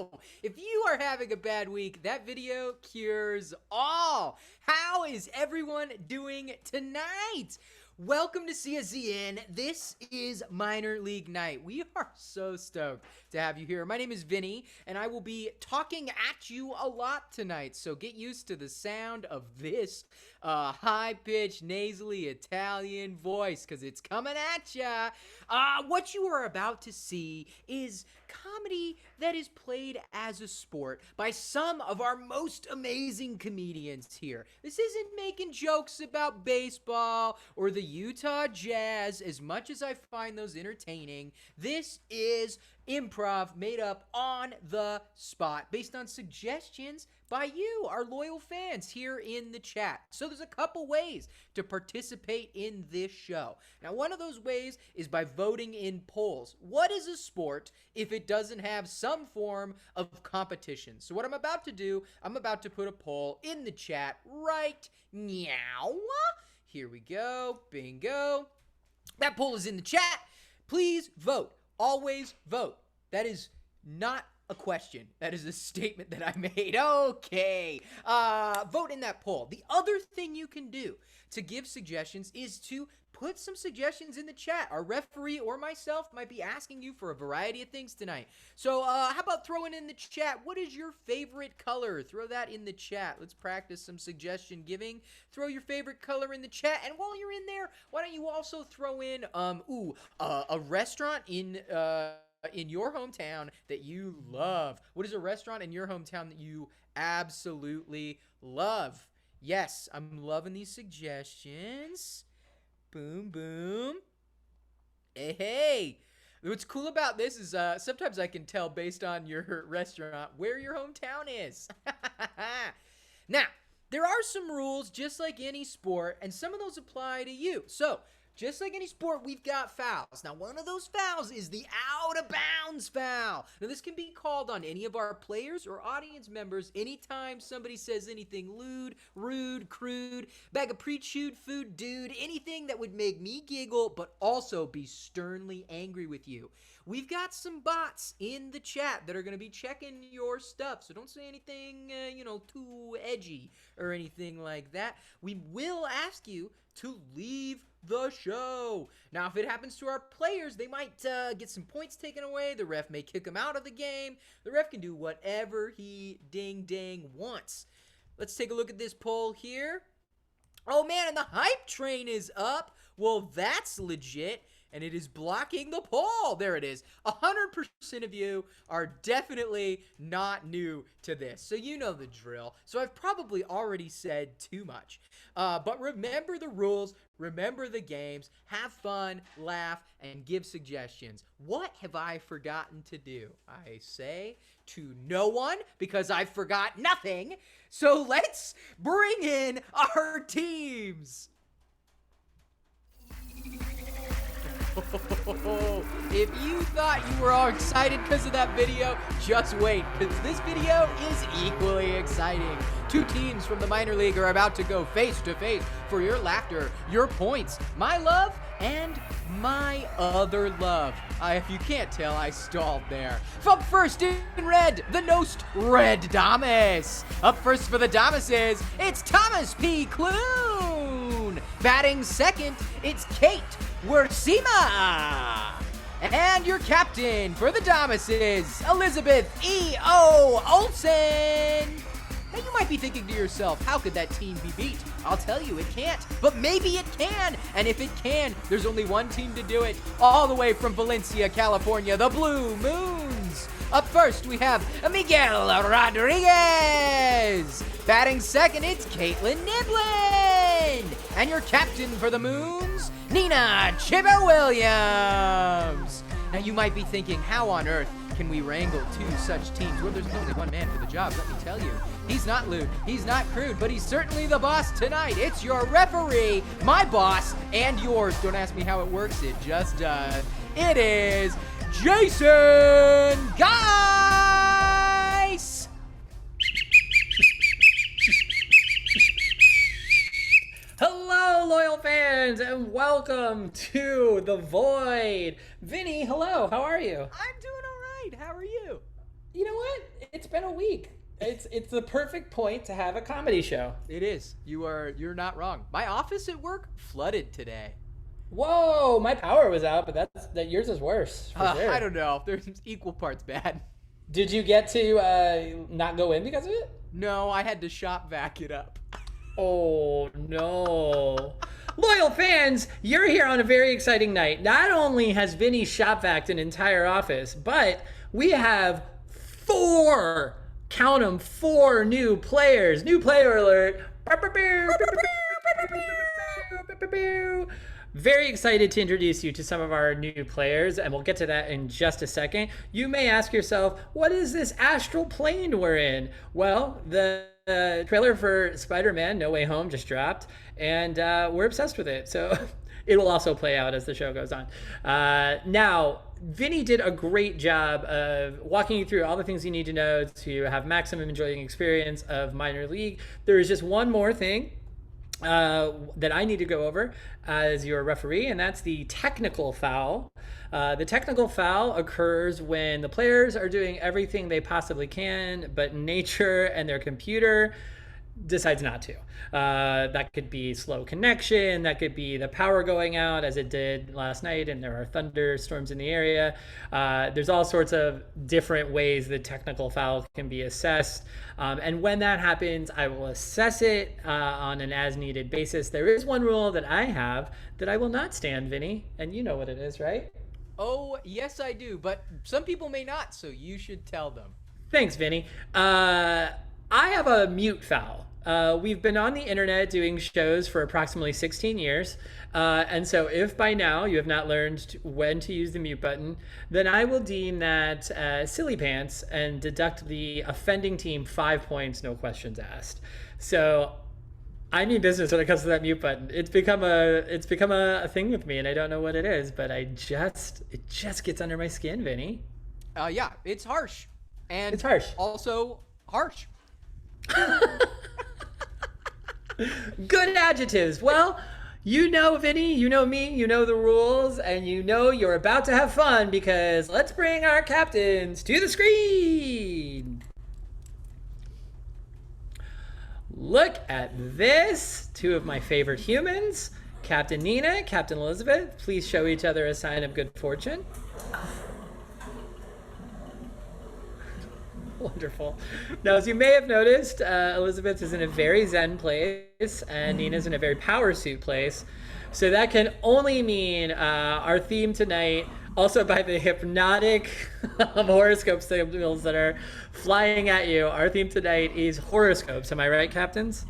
know. If you are having a bad week, that video cures all. How is everyone doing tonight? Welcome to CSZN. This is Minor League Night. We are so stoked to have you here. My name is Vinny, and I will be talking at you a lot tonight. So get used to the sound of this high-pitched, nasally Italian voice, because it's coming at ya. What you are about to see is comedy that is played as a sport by some of our most amazing comedians here. This isn't making jokes about baseball or the Utah Jazz, as much as I find those entertaining. This is improv made up on the spot based on suggestions by you, our loyal fans here in the chat. So there's a couple ways to participate in this show. Now, one of those ways is by voting in polls. What is a sport if it doesn't have some form of competition? So what I'm about to do, I'm about to put a poll in the chat right now. Here we go. Bingo. That poll is in the chat. Please vote. Always vote. That is not a question. That is a statement that I made. Okay. Vote in that poll. The other thing you can do to give suggestions is to put some suggestions in the chat. Our referee or myself might be asking you for a variety of things tonight. So how about throwing in the chat, what is your favorite color? Throw that in the chat. Let's practice some suggestion giving. Throw your favorite color in the chat. And while you're in there, why don't you also throw in a restaurant in your hometown that you love? What is a restaurant in your hometown that you absolutely love? Yes, I'm loving these suggestions. Boom, boom. Hey. What's cool about this is sometimes I can tell based on your restaurant where your hometown is. Now, there are some rules just like any sport, and some of those apply to you. So, just like any sport, we've got fouls. Now, one of those fouls is the out-of-bounds foul. Now, this can be called on any of our players or audience members anytime somebody says anything lewd, rude, crude, bag of pre-chewed food, dude, anything that would make me giggle but also be sternly angry with you. We've got some bots in the chat that are going to be checking your stuff, so don't say anything, too edgy or anything like that. We will ask you to leave the show. Now, if it happens to our players, they might get some points taken away. The ref may kick them out of the game. The ref can do whatever he ding wants. Let's take a look at this poll here. Oh man, and the hype train is up. Well, that's legit. And it is blocking the poll. There it is. 100% of you are definitely not new to this. So you know the drill. So I've probably already said too much. But remember the rules. Remember the games. Have fun, laugh, and give suggestions. What have I forgotten to do? I say to no one because I forgot nothing. So let's bring in our teams. If you thought you were all excited because of that video, just wait, because this video is equally exciting. Two teams from the minor league are about to go face to face for your laughter, your points, my love, and my other love. If you can't tell, I stalled there. Up first in red, the Nost Red Damas. Up first for the Damases, it's Thomas P. Clune. Batting second, it's Kate Wersima. And your captain for the Damases, Elizabeth E.O. Olsen. Now you might be thinking to yourself, how could that team be beat? I'll tell you, it can't, but maybe it can. And if it can, there's only one team to do it. All the way from Valencia, California, the Blue Moons. Up first, we have Miguel Rodriguez. Batting second, it's Caitlin Niblin. And your captain for the Moons, Nina Chipper Williams. Now you might be thinking, how on earth can we wrangle two such teams? Well, there's only one man for the job, let me tell you. He's not lewd, he's not crude, but he's certainly the boss tonight. It's your referee, my boss, and yours. Don't ask me how it works, it just does. It is Jason Geis! Hello, loyal fans, and welcome to The Void. Vinny, hello, how are you? I'm doing all right. How are you? You know what? It's been a week. It's the perfect point to have a comedy show. It is. You're not wrong. My office at work flooded today. Whoa, my power was out, but that yours is worse. For sure. I don't know. There's equal parts bad. Did you get to not go in because of it? No, I had to shop vac it up. Oh no. Loyal fans, you're here on a very exciting night. Not only has Vinny shop vaced an entire office, but we have count them, 4 new players. New player alert. Very excited to introduce you to some of our new players, and we'll get to that in just a second. You may ask yourself, what is this astral plane we're in? Well, the trailer for Spider-Man No Way Home just dropped, and we're obsessed with it. So it'll also play out as the show goes on. Now, Vinny did a great job of walking you through all the things you need to know to have maximum enjoying experience of minor league. There is just one more thing that I need to go over as your referee, and that's the technical foul. The technical foul occurs when the players are doing everything they possibly can, but nature and their computer decides not to. That could be slow connection, that could be the power going out as it did last night and there are thunderstorms in the area. There's all sorts of different ways the technical foul can be assessed. And when that happens, I will assess it on an as needed basis. There is one rule that I have that I will not stand, Vinny, and you know what it is, right? Oh, yes, I do, but some people may not, so you should tell them. Thanks, Vinny. I have a mute foul. We've been on the internet doing shows for approximately 16 years. And so if by now you have not learned when to use the mute button, then I will deem that silly pants and deduct the offending team 5 points, no questions asked. So I mean business when it comes to that mute button. It's become a thing with me, and I don't know what it is, but it just gets under my skin, Vinny. Yeah, it's harsh. And it's harsh. Also harsh. Good adjectives. Well, you know Vinny, you know me, you know the rules, and you know you're about to have fun because let's bring our captains to the screen. Look at this. 2 of my favorite humans, Captain Nina, Captain Elizabeth. Please show each other a sign of good fortune. Wonderful. Now, as you may have noticed, Elizabeth is in a very zen place and Nina's in a very power suit place. So that can only mean our theme tonight, also by the hypnotic horoscope signals that are flying at you, our theme tonight is horoscopes. Am I right, captains?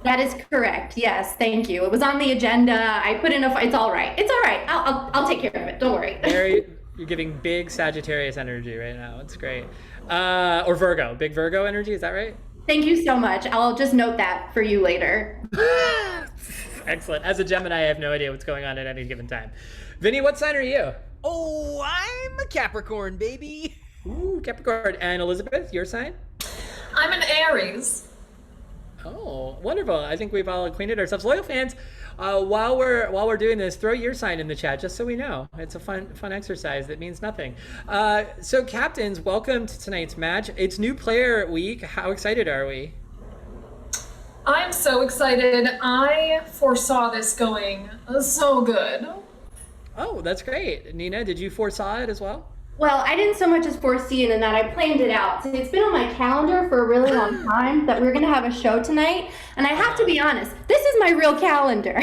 That is correct. Yes, thank you. It was on the agenda. I put in it's all right. It's all right. I'll take care of it. Don't worry. You're giving big Sagittarius energy right now. It's great. Or Virgo, big Virgo energy. Is that right? Thank you so much. I'll just note that for you later. Excellent. As a Gemini, I have no idea what's going on at any given time. Vinny, what sign are you? Oh, I'm a Capricorn, baby. Ooh, Capricorn. And Elizabeth, your sign? I'm an Aries. Oh, wonderful. I think we've all acquainted ourselves. Loyal fans, while we're doing this, throw your sign in the chat just so we know. It's a fun exercise that means nothing. So captains, welcome to tonight's match. It's new player week. How excited are we? I'm so excited. I foresaw this going so good. Oh, that's great. Nina, did you foresaw it as well? Well, I didn't so much as foresee it in that I planned it out. So it's been on my calendar for a really long time that we're going to have a show tonight. And I have to be honest, this is my real calendar.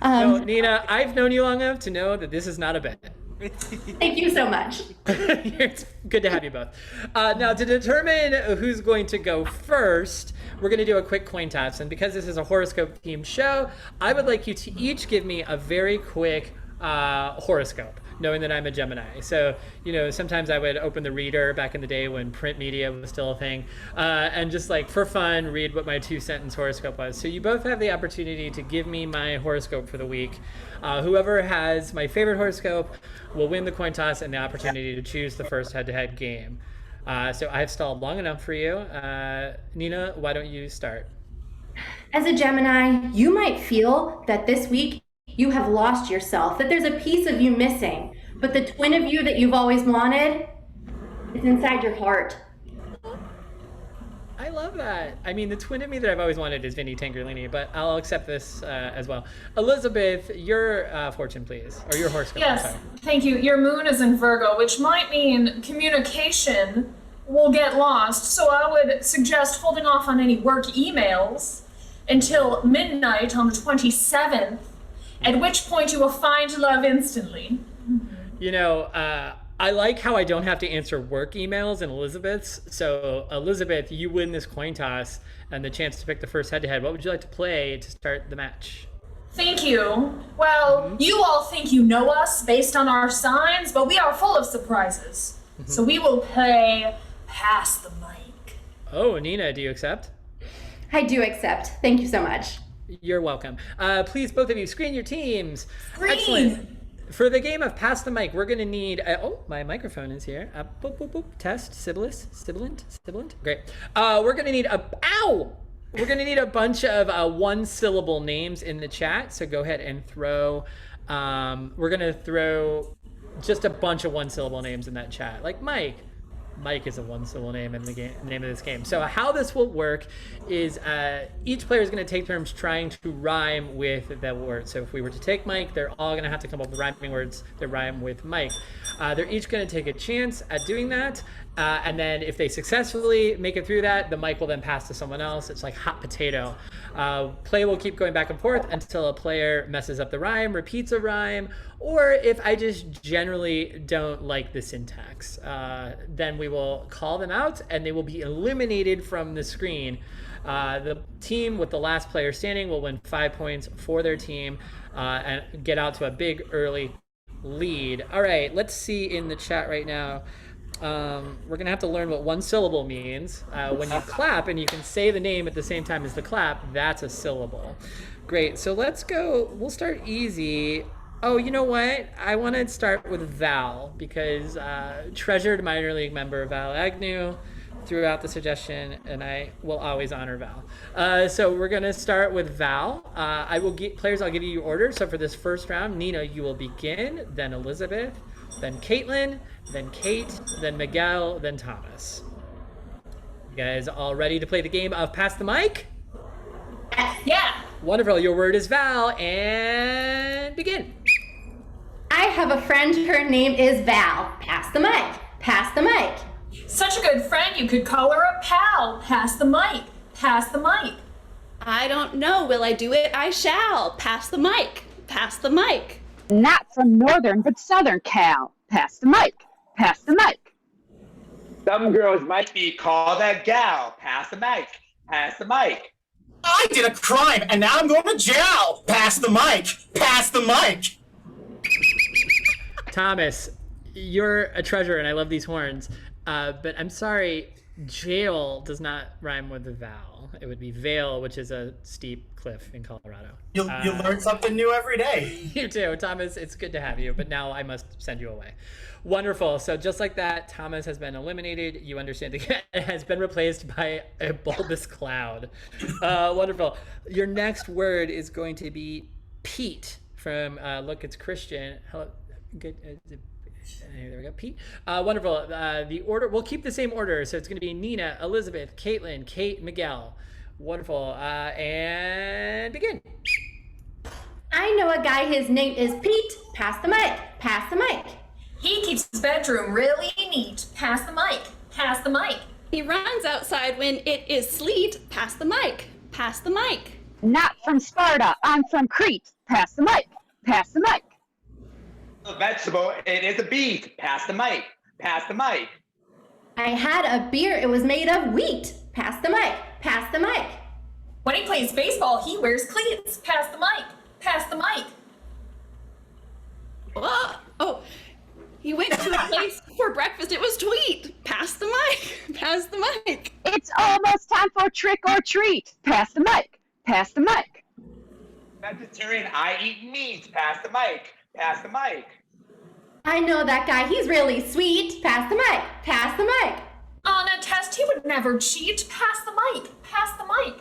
No, Nina, I've known you long enough to know that this is not a bet. Thank you so much. It's good to have you both. Now, to determine who's going to go first, we're going to do a quick coin toss. And because this is a horoscope-themed show, I would like you to each give me a very quick horoscope, knowing that I'm a Gemini. So, sometimes I would open the reader back in the day when print media was still a thing, and just like for fun, read what my 2-sentence horoscope was. So you both have the opportunity to give me my horoscope for the week. Whoever has my favorite horoscope will win the coin toss and the opportunity to choose the first head-to-head game. So I've stalled long enough for you. Nina, why don't you start? As a Gemini, you might feel that this week you have lost yourself, that there's a piece of you missing, but the twin of you that you've always wanted It's inside your heart. I love that. I mean, the twin of me that I've always wanted is Vinny Tangerlini, but I'll accept this as well. Elizabeth, your fortune, please, or your horoscope. I'm Yes, sorry. thank you. Your moon is in Virgo, which might mean communication will get lost. So I would suggest holding off on any work emails until midnight on the 27th, at which point you will find love instantly. You know, I like how I don't have to answer work emails in Elizabeth's. So, Elizabeth, you win this coin toss and the chance to pick the first head-to-head. What would you like to play to start the match? Thank you. Well, you all think you know us based on our signs, but we are full of surprises. So we will play Pass the Mic. Oh, Nina, do you accept? I do accept. Thank you so much. You're welcome. Please, both of you, screen your teams. Screen. Excellent. For the game of Pass the Mic, we're going to need... oh, my microphone is here. Boop, boop, boop. Test. Sibilant. Great. We're going to need a... Ow! We're going to need a bunch of one-syllable names in the chat. So go ahead and throw... we're going to throw just a bunch of one-syllable names in that chat. Like Mike. Mike is a one-syllable name in the name of this game. So how this will work is each player is going to take turns trying to rhyme with the word. So if we were to take Mike, they're all going to have to come up with rhyming words that rhyme with Mike. They're each going to take a chance at doing that. And then if they successfully make it through that, the mic will then pass to someone else. It's like hot potato. Play will keep going back and forth until a player messes up the rhyme, repeats a rhyme, or if I just generally don't like the syntax. Then we will call them out and they will be eliminated from the screen. The team with the last player standing will win 5 points for their team and get out to a big early lead. All right, let's see in the chat right now. We're gonna have to learn what one syllable means. When you clap and you can say the name at the same time as the clap, that's a syllable. Great, so let's go, we'll start easy. Oh, you know what? I want to start with Val because treasured minor league member Val Agnew threw out the suggestion and I will always honor Val. So we're gonna start with Val. I will get players, I'll give you your order. So for this first round, Nina, you will begin, then Elizabeth, then Caitlin, then Kate, then Miguel, then Thomas. You guys all ready to play the game of Pass the Mic? Yeah. Wonderful, your word is Val, and begin. I have a friend, her name is Val. Pass the mic. Pass the mic. Such a good friend, you could call her a pal. Pass the mic. Pass the mic. I don't know. Will I do it? I shall. Pass the mic. Pass the mic. Not from northern, but southern Cal. Pass the mic. Pass the mic. Some girls might be called a gal. Pass the mic. Pass the mic. I did a crime and now I'm going to jail. Pass the mic. Pass the mic. Thomas, you're a treasure and I love these horns, but I'm sorry, jail does not rhyme with the vowel. It would be Vale, which is a steep cliff in Colorado. You learn something new every day. You too, Thomas. It's good to have you, but now I must send you away. Wonderful. So just like that, Thomas has been eliminated. You understand it has been replaced by a bulbous cloud. Wonderful. Your next word is going to be Pete from Look, It's Christian. Hello. Good. There we go, Pete. Wonderful. The order, we'll keep the same order. So it's going to be Nina, Elizabeth, Caitlin, Kate, Miguel. Wonderful. And begin. I know a guy, his name is Pete. Pass the mic. Pass the mic. He keeps his bedroom really neat. Pass the mic. Pass the mic. He runs outside when it is sleet. Pass the mic. Pass the mic. Not from Sparta, I'm from Crete. Pass the mic. Pass the mic. A vegetable, it is a beet. Pass the mic. Pass the mic. I had a beer. It was made of wheat. Pass the mic. Pass the mic. When he plays baseball, he wears cleats. Pass the mic. Pass the mic. Oh, he went to a place for breakfast. It was tweet. Pass the mic. Pass the mic. It's almost time for trick or treat. Pass the mic. Pass the mic. Vegetarian, I eat meat. Pass the mic. Pass the mic. I know that guy. He's really sweet. Pass the mic. Pass the mic. On a test, he would never cheat. Pass the mic. Pass the mic.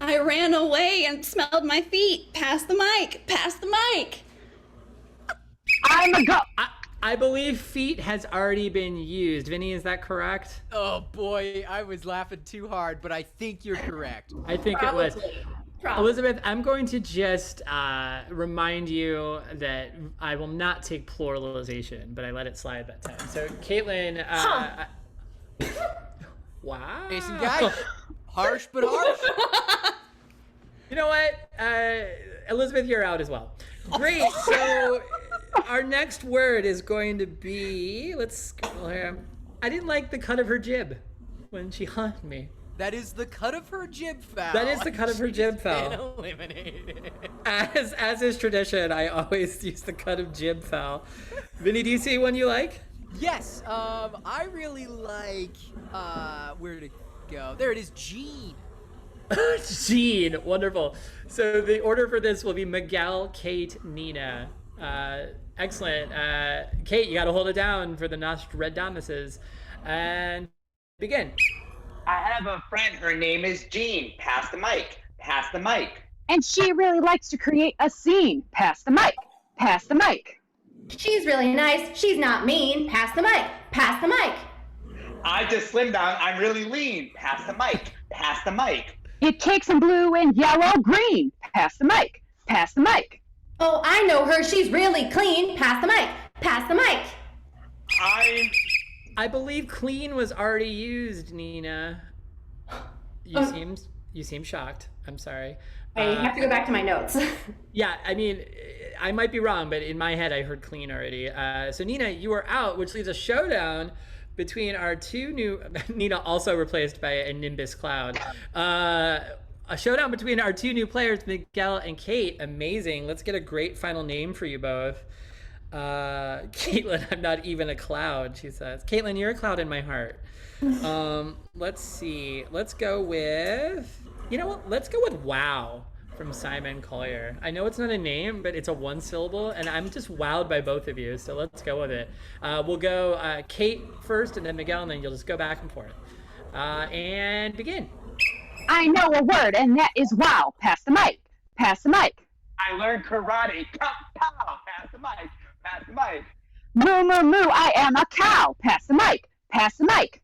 I ran away and smelled my feet. Pass the mic. Pass the mic. I'm a go. I believe feet has already been used. Vinny, is that correct? Oh boy, I was laughing too hard, but I think you're correct. I think it was. Probably. Elizabeth, I'm going to just remind you that I will not take pluralization, but I let it slide that time. So, Caitlin, wow. Jason guy, harsh but harsh. You know what? Elizabeth, you're out as well. Great. So, our next word is going to be, let's scroll here. I didn't like the cut of her jib when she hugged me. That is the cut of her jib foul. That is the cut of her jib foul. Been eliminated. As is tradition, I always use the cut of jib foul. Vinny, do you see one you like? Yes, I really like, where did it go? There it is, Gene. Gene, wonderful. So the order for this will be Miguel, Kate, Nina. Excellent. Kate, you got to hold it down for the Nostradamuses. And begin. I have a friend. Her name is Jean. Pass the mic. Pass the mic. And she really likes to create a scene. Pass the mic. Pass the mic. She's really nice. She's not mean. Pass the mic. Pass the mic. I just slimmed down. I'm really lean. Pass the mic. Pass the mic. It takes some blue and yellow, green. Pass the mic. Pass the mic. Oh, I know her. She's really clean. Pass the mic. Pass the mic. I believe clean was already used, Nina. You seem shocked. I'm sorry. I have to go back to my notes. Yeah, I mean, I might be wrong, but in my head I heard clean already. So Nina, you are out, which leaves a showdown between our two new Nina, also replaced by a Nimbus Cloud. A showdown between our two new players, Miguel and Kate. Amazing. Let's get a great final name for you both. Caitlin, I'm not even a cloud, she says. Caitlin, you're a cloud in my heart. Let's see. Let's go with, you know what? Let's go with wow from Simon Collier. I know it's not a name, but it's a one syllable, and I'm just wowed by both of you, so let's go with it. We'll go Kate first, and then Miguel, and then you'll just go back and forth. And begin. I know a word, and that is wow. Pass the mic. Pass the mic. I learned karate. Pow, pow. Pass the mic. Pass the mic. Moo, moo, moo, I am a cow. Pass the mic. Pass the mic.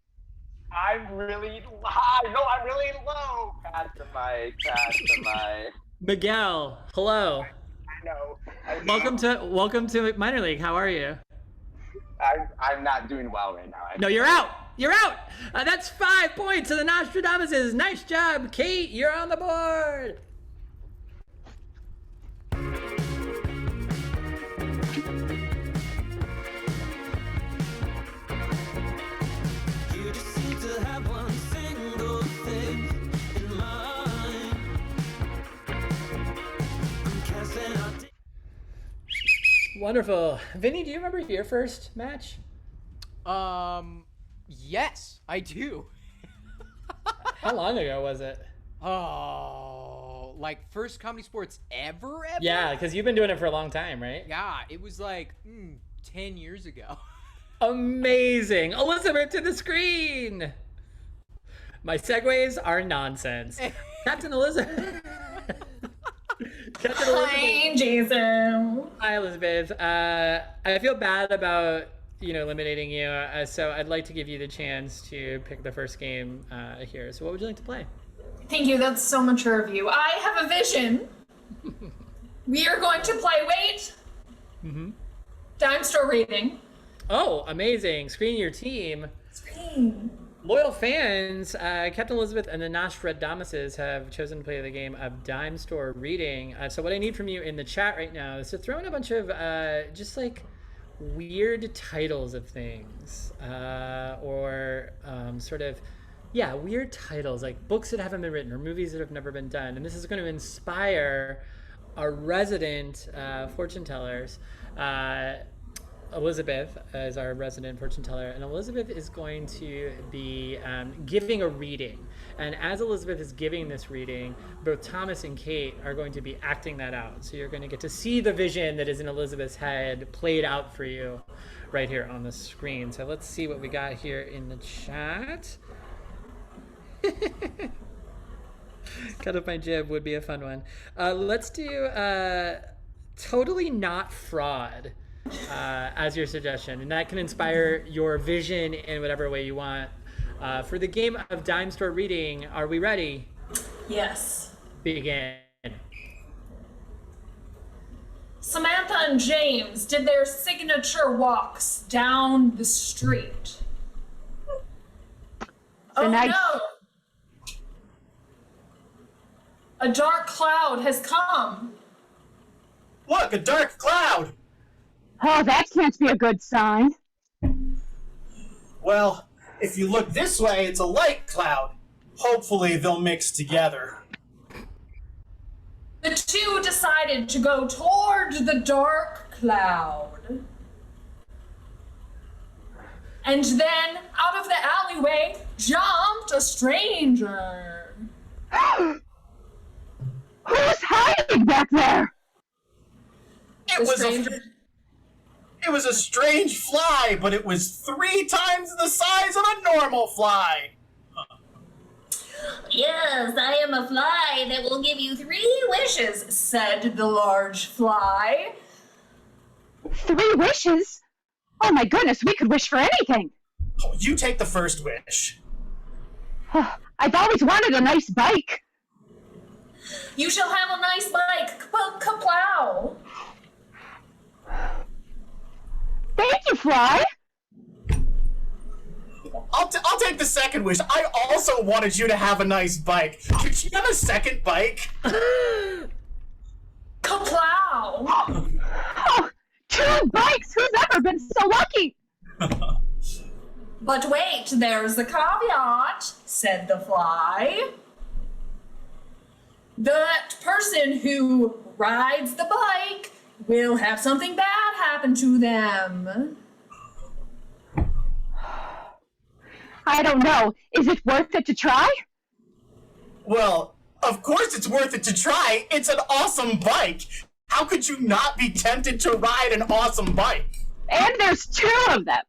I'm really high. No, I'm really low. Pass the mic. Pass the mic. Miguel, hello. I know. Welcome to Minor League. How are you? I'm not doing well right now. No, you're out. You're out. That's 5 points to the Nostradamuses. Nice job, Kate. You're on the board. Wonderful. Vinny, do you remember your first match? Yes, I do. How long ago was it? Oh, like first comedy sports ever? Yeah, because you've been doing it for a long time, right? Yeah, it was like 10 years ago. Amazing. Elizabeth to the screen. My segues are nonsense. Captain Elizabeth. Captain Elizabeth. Hi, Jason. Hi, Elizabeth. I feel bad about eliminating you, so I'd like to give you the chance to pick the first game here. So what would you like to play? Thank you. That's so mature of you. I have a vision. We are going to play Wait. Dime Store Reading. Oh, amazing. Screen your team. Screen. Loyal fans, Captain Elizabeth and the Nostradamuses have chosen to play the game of Dime Store Reading. So what I need from you in the chat right now is to throw in a bunch of just like weird titles of things, or sort of, weird titles, like books that haven't been written or movies that have never been done. And this is going to inspire our resident fortune tellers. Elizabeth is our resident fortune teller, and Elizabeth is going to be giving a reading. And as Elizabeth is giving this reading, both Thomas and Kate are going to be acting that out. So you're going to get to see the vision that is in Elizabeth's head played out for you right here on the screen. So let's see what we got here in the chat. Cut up my jib would be a fun one. Let's do totally not fraud. as your suggestion, and that can inspire your vision in whatever way you want. For the game of Dime Store Reading, are we ready? Yes. Begin. Samantha and James did their signature walks down the street. Oh night- no! A dark cloud has come. Look, a dark cloud! Oh, that can't be a good sign. Well, if you look this way, it's a light cloud. Hopefully they'll mix together. The two decided to go toward the dark cloud. And then, out of the alleyway, jumped a stranger. Who's hiding back there? It was a strange fly, but it was 3 times the size of a normal fly. Yes, I am a fly that will give you 3 wishes, said the large fly. 3 wishes? Oh my goodness, we could wish for anything. Oh, you take the first wish. I've always wanted a nice bike. You shall have a nice bike, kaplow. Thank you, Fly. I'll take the second wish. I also wanted you to have a nice bike. Could you have a second bike? Kaplow. Oh, 2 bikes! Who's ever been so lucky? But wait, there's a caveat, said the fly. That person who rides the bike will have something bad happen to them. I don't know. Is it worth it to try? Well, of course it's worth it to try. It's an awesome bike. How could you not be tempted to ride an awesome bike? And there's 2 of them.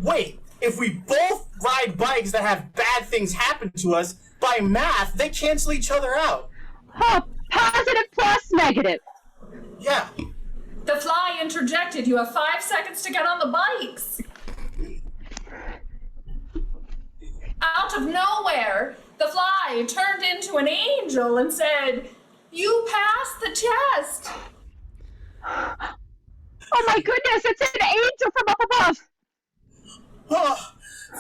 Wait, if we both ride bikes that have bad things happen to us, by math, they cancel each other out. Oh, positive plus negative. Yeah. The fly interjected, you have 5 seconds to get on the bikes. Out of nowhere, the fly turned into an angel and said, "You passed the test." Oh my goodness, it's an angel from up above. Oh,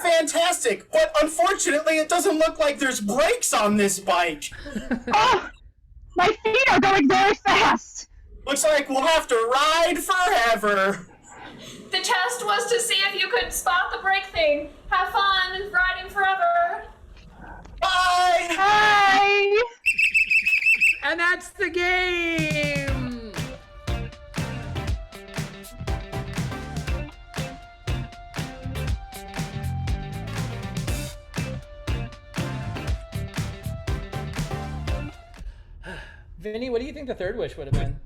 fantastic. But unfortunately, it doesn't look like there's brakes on this bike. Oh, my feet are going very fast. Looks like we'll have to ride forever. The test was to see if you could spot the brake thing. Have fun riding forever. Bye! Hi. And that's the game! Vinny, what do you think the third wish would have been?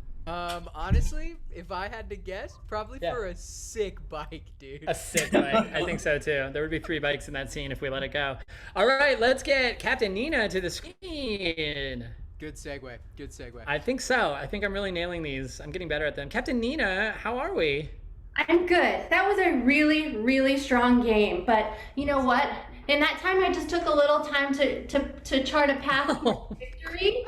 Honestly, if I had to guess, probably Yeah. for a sick bike, dude. A sick bike. I think so too. There would be 3 bikes in that scene if we let it go. All right, let's get Captain Nina to the screen. Good segue. Good segue. I think so. I think I'm really nailing these. I'm getting better at them. Captain Nina, how are we? I'm good. That was a really, really strong game. But you know what? In that time, I just took a little time to chart a path to victory.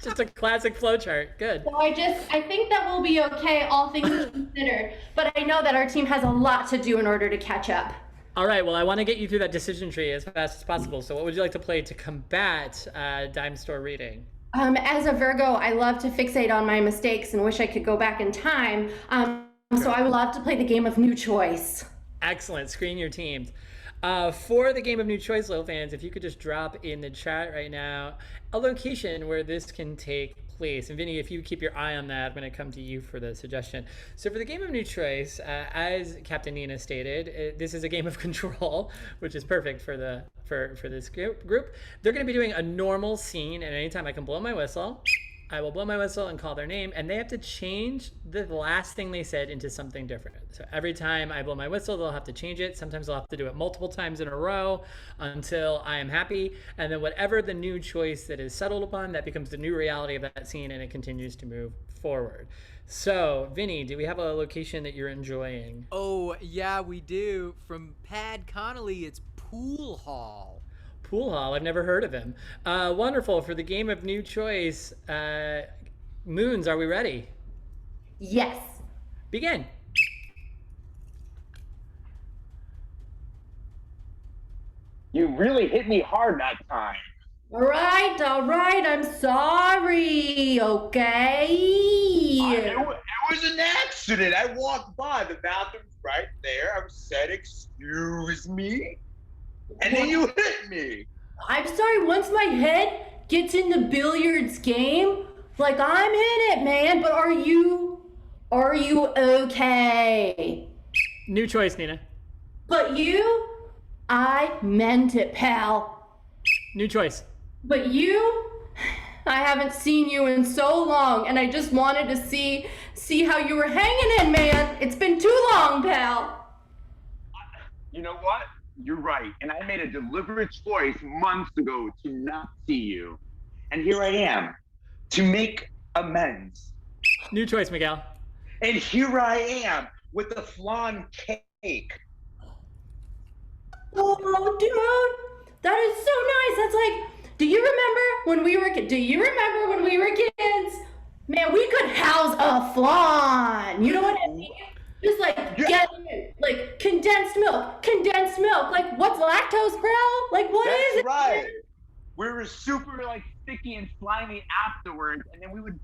Just a classic flowchart. Good. So I think that we'll be okay, all things considered. But I know that our team has a lot to do in order to catch up. All right, well, I want to get you through that decision tree as fast as possible. So what would you like to play to combat Dime Store Reading? As a Virgo, I love to fixate on my mistakes and wish I could go back in time. So I would love to play the game of New Choice. Excellent. Screen your teams. For the game of New Choice, little fans, if you could just drop in the chat right now a location where this can take place. And Vinny, if you keep your eye on that, I'm going to come to you for the suggestion. So for the game of New Choice, as Captain Nina stated, this is a game of control, which is perfect for this group. They're going to be doing a normal scene, and anytime I can blow my whistle, I will blow my whistle and call their name, and they have to change the last thing they said into something different. So every time I blow my whistle, they'll have to change it. Sometimes they'll have to do it multiple times in a row until I am happy. And then whatever the new choice that is settled upon, that becomes the new reality of that scene, and it continues to move forward. So, Vinny, do we have a location that you're enjoying? Oh, yeah, we do. From Pad Connolly, it's Pool Hall. Pool Hall. I've never heard of him. Wonderful. For the game of new choice, Moons, are we ready? Yes. Begin. You really hit me hard that time. All right, I'm sorry, okay? It was an accident. I walked by. The bathroom's right there. I said, excuse me. And then you hit me. I'm sorry, once my head gets in the billiards game, like I'm in it, man, but are you okay? New choice, Nina. But you, I meant it, pal. New choice. But you, I haven't seen you in so long, and I just wanted to see how you were hanging in, man. It's been too long, pal. You know what? You're right. And I made a deliberate choice months ago to not see you. And here I am to make amends. New choice, Miguel. And here I am with the flan cake. Oh, dude, that is so nice. That's like, do you remember when we were kids? Man, we could house a flan. You know what I mean? Just like get it, like condensed milk. Like, what's lactose, bro? Like, what is That's it? right. We were super like sticky and slimy afterwards, and then we would.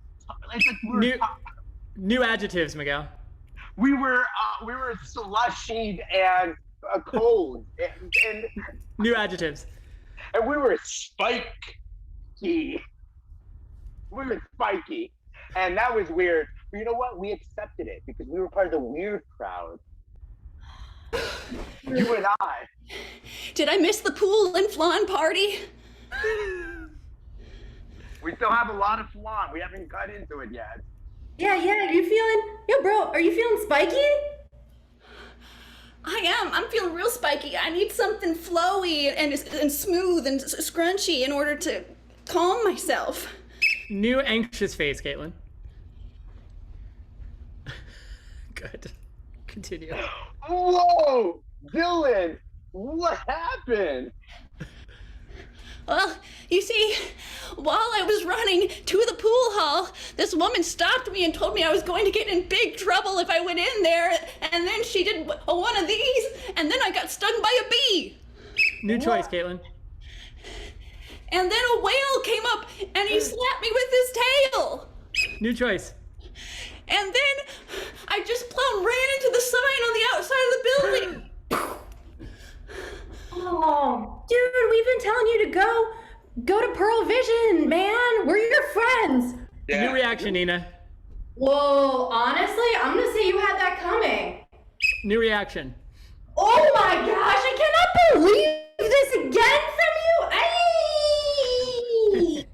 It's like we were. New adjectives, Miguel. We were slushy and cold, and New adjectives. and we were spiky. We were spiky, and that was weird. But you know what? We accepted it because we were part of the weird crowd. You and I. Did I miss the pool and flan party? We still have a lot of flan. We haven't got into it yet. Yeah. Bro, are you feeling spiky? I am. I'm feeling real spiky. I need something flowy and smooth and scrunchy in order to calm myself. New anxious face, Caitlin. Good. Continue. Whoa, Dylan, what happened? Well, you see, while I was running to the pool hall, this woman stopped me and told me I was going to get in big trouble if I went in there, and then she did one of these, and then I got stung by a bee. New choice, Caitlin. And then a whale came up and he slapped me with his tail. New choice. And then I just plumb ran into the sign on the outside of the building. Oh, dude, we've been telling you to go to Pearl Vision, man. We're your friends. New reaction, Nina. Whoa, honestly, I'm gonna say you had that coming. New reaction. Oh my gosh, I cannot believe this again from you. Ay!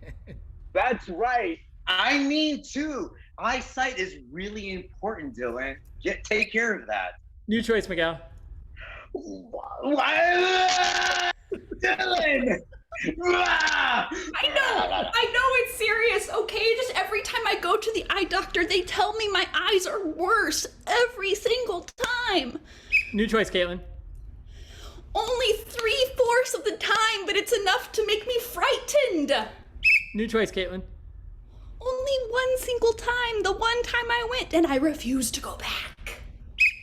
That's right. I mean, too. Eyesight is really important, Dylan. Take care of that. New choice, Miguel. Dylan! I know it's serious, okay? Just every time I go to the eye doctor, they tell me my eyes are worse every single time. New choice, Caitlin. Only 3/4 of the time, but it's enough to make me frightened. New choice, Caitlin. Only one single time, the one time I went, and I refuse to go back.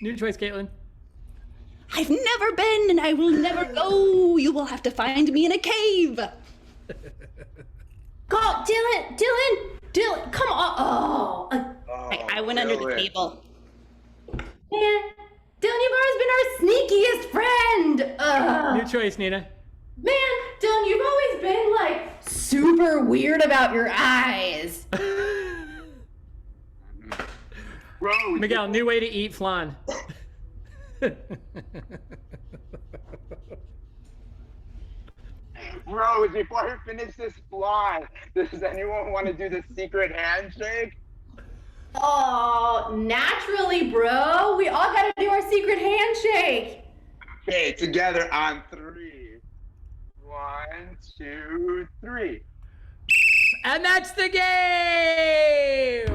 New choice, Caitlin. I've never been, and I will never go. You will have to find me in a cave. Call Dylan, come on. Oh, I went under the table. man, Dylan, you've always been our sneakiest friend. New choice, Nina. Man, Dylan, you've always been like super weird about your eyes. Rose. Miguel, new way to eat flan. Rose, before I finish this fly, does anyone want to do the secret handshake? Oh, naturally, bro. We all gotta do our secret handshake. Okay, together on 3. 1, 2, 3. And that's the game!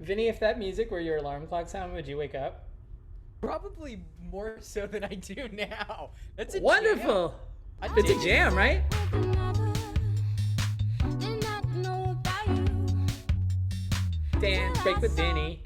Vinny, if that music were your alarm clock sound, would you wake up? Probably more so than I do now. That's a Wonderful. Jam. It's a jam, right? Dance break with Vinny.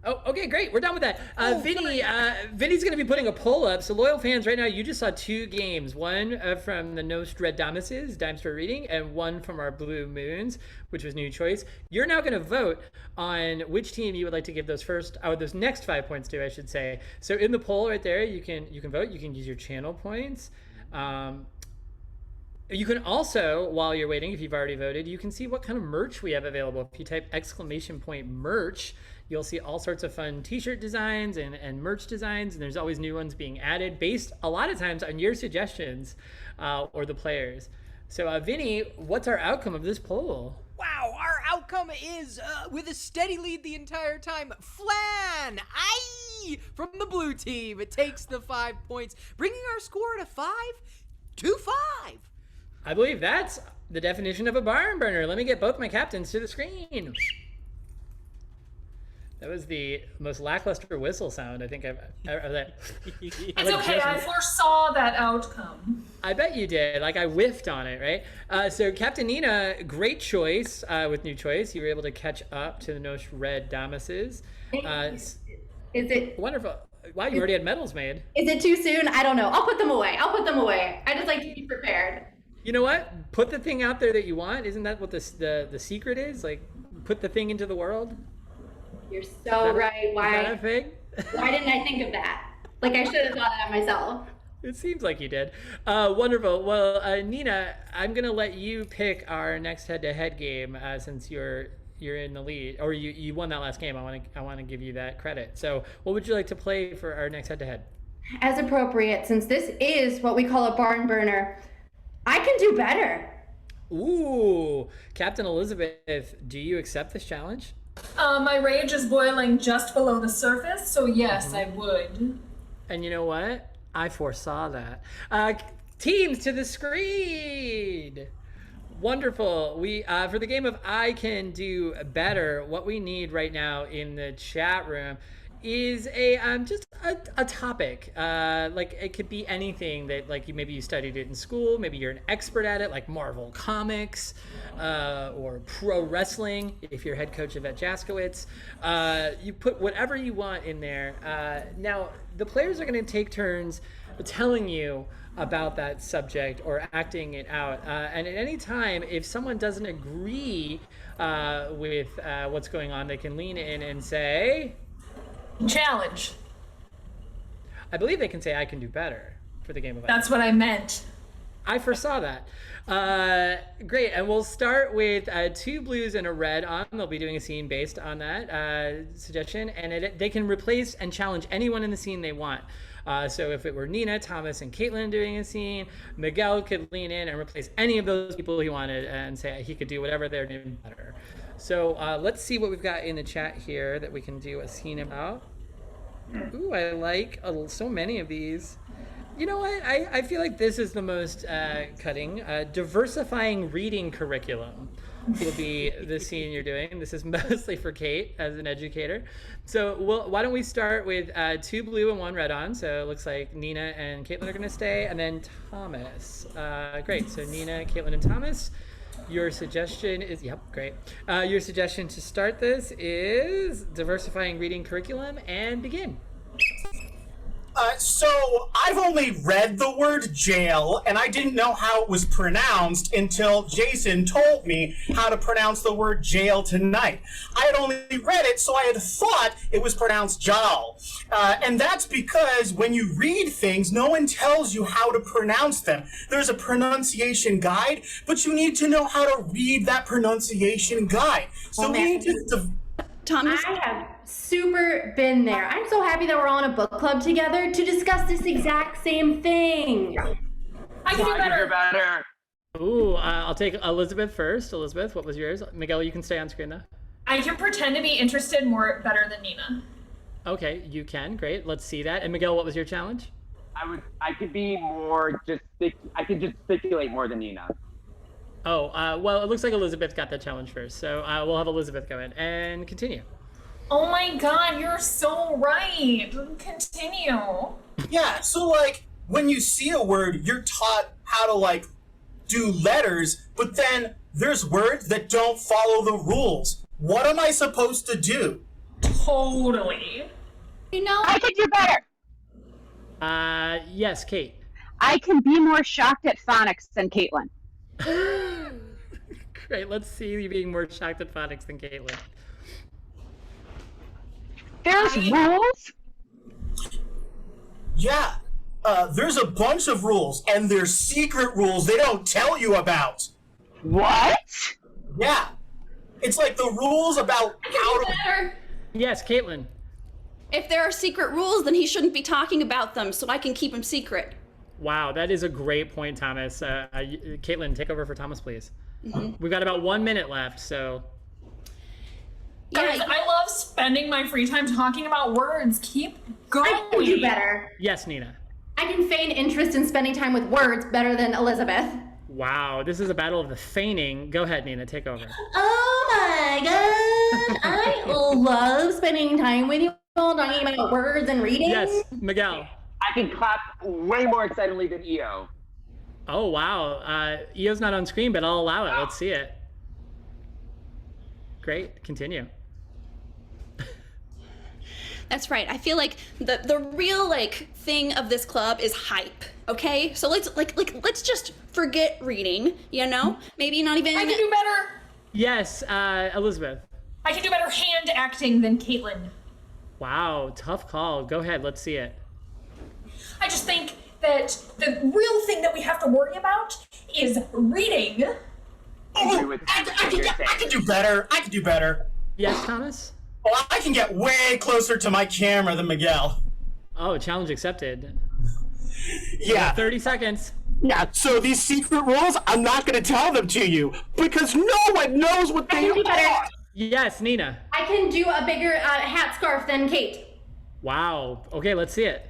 Oh, okay, great. We're done with that. Vinny's going to be putting a poll up. So, loyal fans, right now, you just saw 2 games. One from the Nostradamuses, Dime Store Reading, and one from our Blue Moons, which was New Choice. You're now going to vote on which team you would like to give those next 5 points to, I should say. So, in the poll right there, you can vote. You can use your channel points. You can also, while you're waiting, if you've already voted, you can see what kind of merch we have available. If you type !merch, you'll see all sorts of fun t-shirt designs and merch designs, and there's always new ones being added based a lot of times on your suggestions or the players. So Vinny, what's our outcome of this poll? Wow, our outcome is, with a steady lead the entire time, Flan! Aye! From the blue team. It takes the 5 points, bringing our score to 5-5. I believe that's the definition of a barn burner. Let me get both my captains to the screen. That was the most lackluster whistle sound I think I've ever. It's okay, I foresaw that outcome. I bet you did. Like, I whiffed on it, right? So, Captain Nina, great choice with New Choice. You were able to catch up to the Nostradamuses. Is it Wonderful. Wow, you already had medals made. Is it too soon? I don't know. I'll put them away. I just like to be prepared. You know what? Put the thing out there that you want. Isn't that what the secret is? Like, put the thing into the world? You're so right. Is that a thing? Why didn't I think of that? Like, I should have thought of that myself. It seems like you did. Wonderful. Well, Nina, I'm gonna let you pick our next head-to-head game since you're in the lead, or you won that last game. I want to give you that credit. So, what would you like to play for our next head-to-head? As appropriate, since this is what we call a barn burner, I can do better. Ooh, Captain Elizabeth, do you accept this challenge? My rage is boiling just below the surface, so yes, I would. And you know what? I foresaw that. Teams to the screen! Wonderful. We for the game of I Can Do Better, what we need right now in the chat room is just a topic. Like, it could be anything that, like, maybe you studied it in school, maybe you're an expert at it, like Marvel Comics, or pro wrestling if you're head coach of Ed Jaskowitz. You put whatever you want in there. Now, the players are going to take turns telling you about that subject or acting it out. And at any time, if someone doesn't agree with what's going on, they can lean in and say... Challenge. I believe they can say I can do better for the game of That's what I meant. I foresaw that. Great, and we'll start with 2 blues and a red on. They'll be doing a scene based on that suggestion, and they can replace and challenge anyone in the scene they want. So if it were Nina, Thomas, and Caitlin doing a scene, Miguel could lean in and replace any of those people he wanted and say he could do whatever they're doing better. So let's see what we've got in the chat here that we can do a scene about. Ooh, I like so many of these. You know what? I feel like this is the most cutting. Diversifying reading curriculum will be the scene you're doing. This is mostly for Kate as an educator. So why don't we start with 2 blue and 1 red on. So it looks like Nina and Caitlin are going to stay, and then Thomas. Great. So Nina, Caitlin, and Thomas. Your suggestion is, yep, great. Your suggestion to start this is diversifying reading curriculum, and begin. So I've only read the word jail, and I didn't know how it was pronounced until Jason told me how to pronounce the word jail tonight. I had only read it, so I had thought it was pronounced jal. And that's because when you read things, no one tells you how to pronounce them. There's a pronunciation guide, but you need to know how to read that pronunciation guide. So we need to... Thomas? I have super been there. I'm so happy that we're on a book club together to discuss this exact same thing. I can do better. Ooh, I'll take Elizabeth first. Elizabeth, what was yours? Miguel, you can stay on screen though. I can pretend to be interested better than Nina. Okay, you can. Great. Let's see that. And Miguel, what was your challenge? I could be more I could just speculate more than Nina. Well, it looks like Elizabeth got the challenge first, so we'll have Elizabeth go in and continue. Oh my god, you're so right. Continue. Yeah, so like when you see a word, you're taught how to like do letters, but then there's words that don't follow the rules. What am I supposed to do? Totally. You know, I can do better. Yes, Kate. I can be more shocked at phonics than Caitlin. Great, let's see you being more shocked at phonics than Caitlin. There's rules. Yeah, there's a bunch of rules, and there's secret rules they don't tell you about. What? Yeah, it's like the rules about how to. better. Yes, Caitlin. If there are secret rules, then he shouldn't be talking about them, so I can keep them secret. Wow, that is a great point, Thomas. Caitlin, take over for Thomas, please. We've got about 1 minute left, so. Guys, Yeah, I love spending my free time talking about words. Keep going. I can do better. Yes, Nina. I can feign interest in spending time with words better than Elizabeth. Wow, this is a battle of the feigning. Go ahead, Nina, take over. Oh my god! I love spending time with you all talking about words and reading. Yes, Miguel. I can clap way more excitedly than EO. Oh, wow. EO's not on screen, but I'll allow it. Let's see it. Great, continue. that's right. I feel like the real like thing of this club is hype. Okay, so let's just forget reading. You know, maybe not even. I can do better. Yes, Elizabeth. I can do better hand acting than Caitlin. Wow, tough call. Go ahead, let's see it. I just think that the real thing that we have to worry about is reading. Oh, I can do better. I can do better. Yes, Thomas? Oh, I can get way closer to my camera than Miguel. Oh, challenge accepted. Yeah. 30 seconds. Yeah, so these secret rules, I'm not going to tell them to you because no one knows what I they can do better. are. Yes, Nina. I can do a bigger hat scarf than Kate. Wow. Okay, let's see it.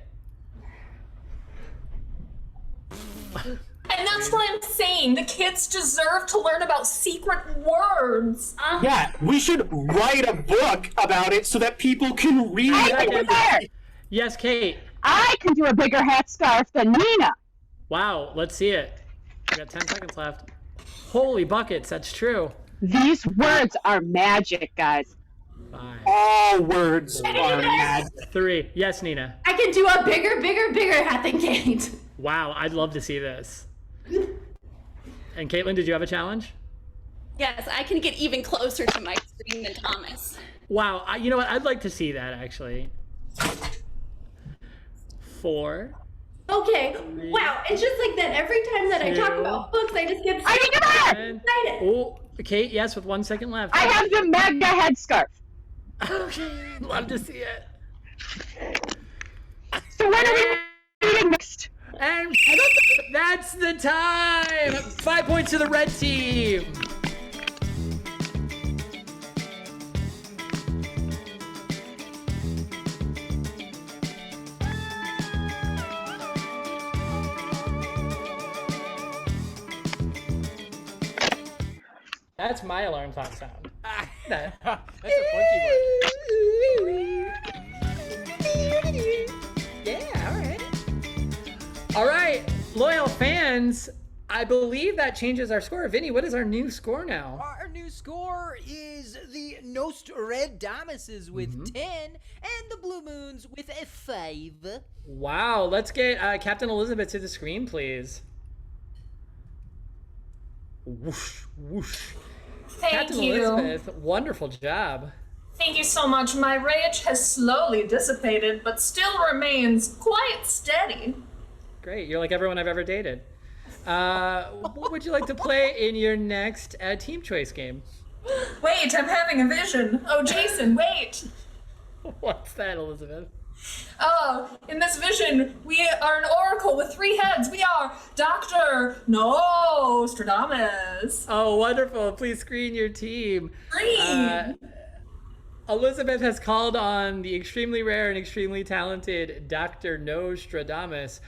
And that's what I'm saying. The kids deserve to learn about secret words. Yeah, we should write a book about it so that people can read I can do better. Yes, Kate. I can do a bigger hat scarf than Nina. Wow, let's see it. We got 10 seconds left. Holy buckets, that's true. These words are magic, guys. 5, All words are mad. 3. Yes, Nina. I can do a bigger hat than Kate. Wow, I'd love to see this. And Caitlin, did you have a challenge? Yes, I can get even closer to my screen than Thomas. Wow, you know what? I'd like to see that actually. 4. Okay. Wow. It's just like that every time that I talk about books, I just get I can do better. And, excited. oh, Kate, yes, with 1 second left. I have the mega headscarf. Okay, love to see it. So when are we reading next? And that's the time! 5 points to the red team! That's my alarm clock sound. That's a funky one. Yeah, alright. All right, loyal fans, I believe that changes our score. Vinny, what is our new score now? Our new score is the Nostradamuses with 10 and the Blue Moons with a 5. Wow, let's get Captain Elizabeth to the screen, please. Whoosh, whoosh. Thank Captain you. Elizabeth, wonderful job. Thank you so much. My rage has slowly dissipated, but still remains quite steady. Great, you're like everyone I've ever dated. What would you like to play in your next team choice game? Wait, I'm having a vision. Oh, Jason, wait. What's that, Elizabeth? Oh, in this vision, we are an oracle with 3 heads. We are Dr. Nostradamus. Oh, wonderful. Please screen your team. Green. Elizabeth has called on the extremely rare and extremely talented Dr. Nostradamus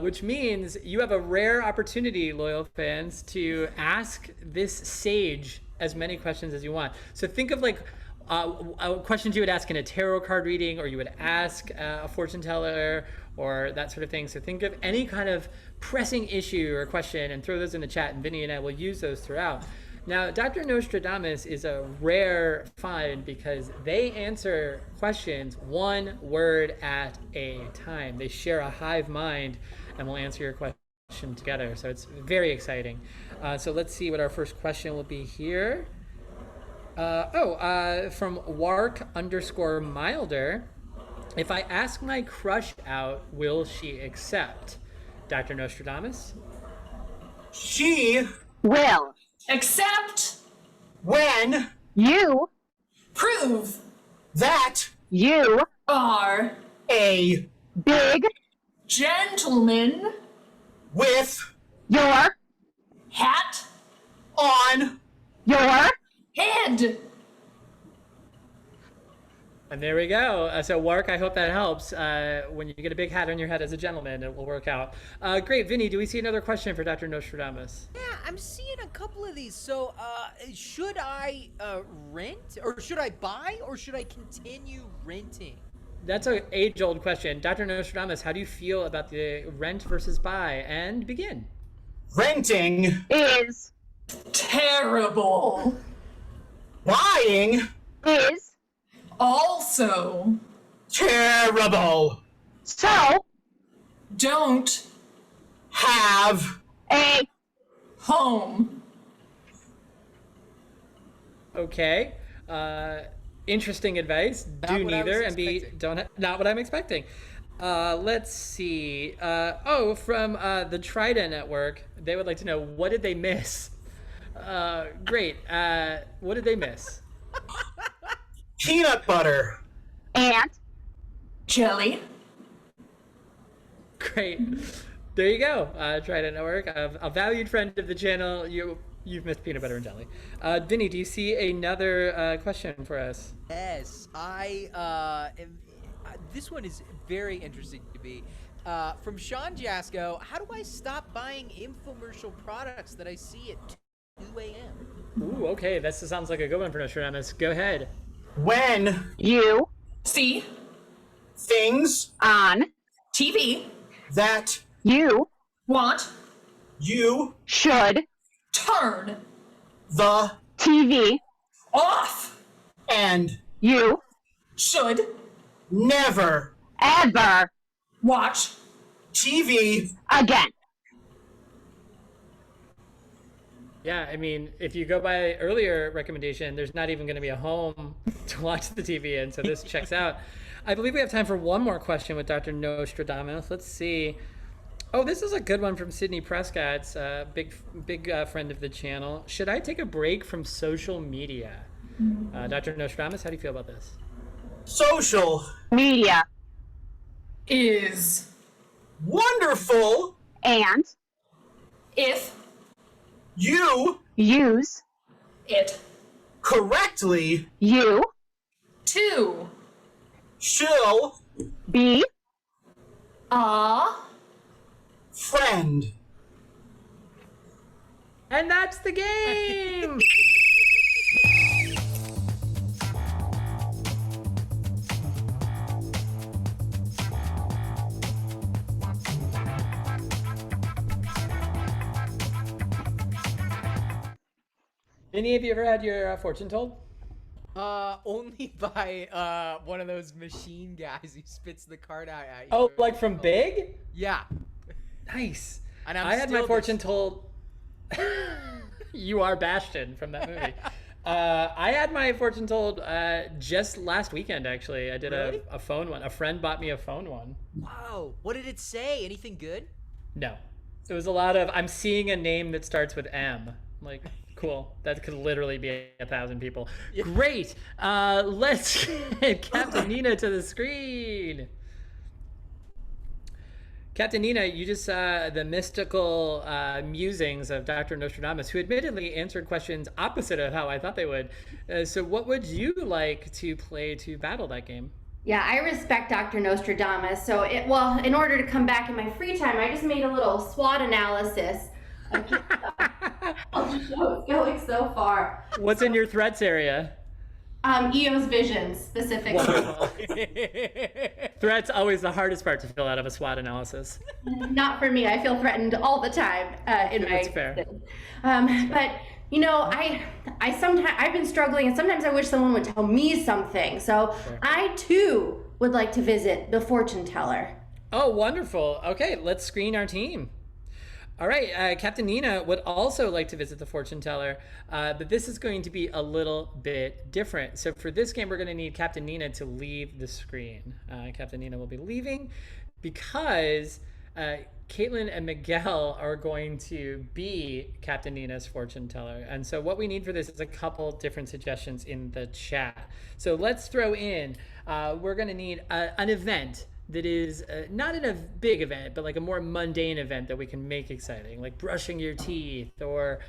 which means you have a rare opportunity, loyal fans, to ask this sage as many questions as you want. So think of like questions you would ask in a tarot card reading, or you would ask a fortune teller, or that sort of thing. So think of any kind of pressing issue or question and throw those in the chat, and Vinny and I will use those throughout. Now, Dr. Nostradamus is a rare find because they answer questions one word at a time. They share a hive mind and will answer your question together. So it's very exciting. So let's see what our first question will be here. From Wark_Milder. If I ask my crush out, will she accept? Dr. Nostradamus? She Will Except when you prove that you are a big gentleman with your hat on your head. And there we go. So Wark, I hope that helps. When you get a big hat on your head as a gentleman, it will work out. Great. Vinny, do we see another question for Dr. Nostradamus? Yeah, I'm seeing a couple of these. So, should I rent, or should I buy, or should I continue renting? That's an age-old question. Dr. Nostradamus, how do you feel about the rent versus buy? And begin. renting, is Terrible. buying, is Also, terrible, so don't have a home. Okay. Interesting advice. Not Do what I was neither and be expecting. not what I'm expecting. Let's see. From the Trident Network, they would like to know, what did they miss? Great. What did they miss? peanut butter, and Jelly. Great. There you go. Trident Network, a valued friend of the channel. You've missed peanut butter and jelly. Vinny, do you see another question for us? Yes, this one is very interesting to me. From Sean Jasko, how do I stop buying infomercial products that I see at 2 a.m.? Ooh, okay. This sounds like a good one for Nostradamus. Go ahead. when you See? things on TV. that you Want. you should Turn. the TV Off. and you Should. never ever Watch. TV again. Yeah, I mean, if you go by earlier recommendation, there's not even going to be a home to watch the TV in, so this checks out. I believe we have time for one more question with Dr. Nostradamus. Let's see. Oh, this is a good one from Sydney Prescott's big friend of the channel. Should I take a break from social media? Dr. Nostradamus, how do you feel about this? social Media Is. wonderful and If. you use It. correctly you To. shill be friend. And that's the game! Vinny, have you ever had your fortune told? Only by one of those machine guys who spits the card out at you. Oh, like from Big? Yeah. Nice. And I'm I had my still fortune told. You are Bastion from that movie. I had my fortune told just last weekend, actually. I did Really? a phone one. A friend bought me a phone one. Wow. What did it say? Anything good? No. It was a lot of, I'm seeing a name that starts with M. I'm like, cool. That could literally be 1,000 people. Great. Let's get Captain Nina to the screen. Captain Nina, you just saw the mystical musings of Dr. Nostradamus, who admittedly answered questions opposite of how I thought they would. So what would you like to play to battle that game? Yeah, I respect Dr. Nostradamus. So, well, in order to come back in my free time, I just made a little SWOT analysis. I'll just show it's going so far. What's in your threats area? EOS Vision specifically. Threats always the hardest part to fill out of a SWOT analysis. Not for me. I feel threatened all the time in my That's fair. But you know, I sometimes I've been struggling, and sometimes I wish someone would tell me something. So I too would like to visit the fortune teller. Oh, wonderful. Okay, let's screen our team. All right, Captain Nina would also like to visit the fortune teller, but this is going to be a little bit different. So for this game, we're going to need Captain Nina to leave the screen. Captain Nina will be leaving because Caitlin and Miguel are going to be Captain Nina's fortune teller. And so what we need for this is a couple different suggestions in the chat. So let's throw in, we're going to need an event that is not in a big event, but like a more mundane event that we can make exciting, like brushing your teeth or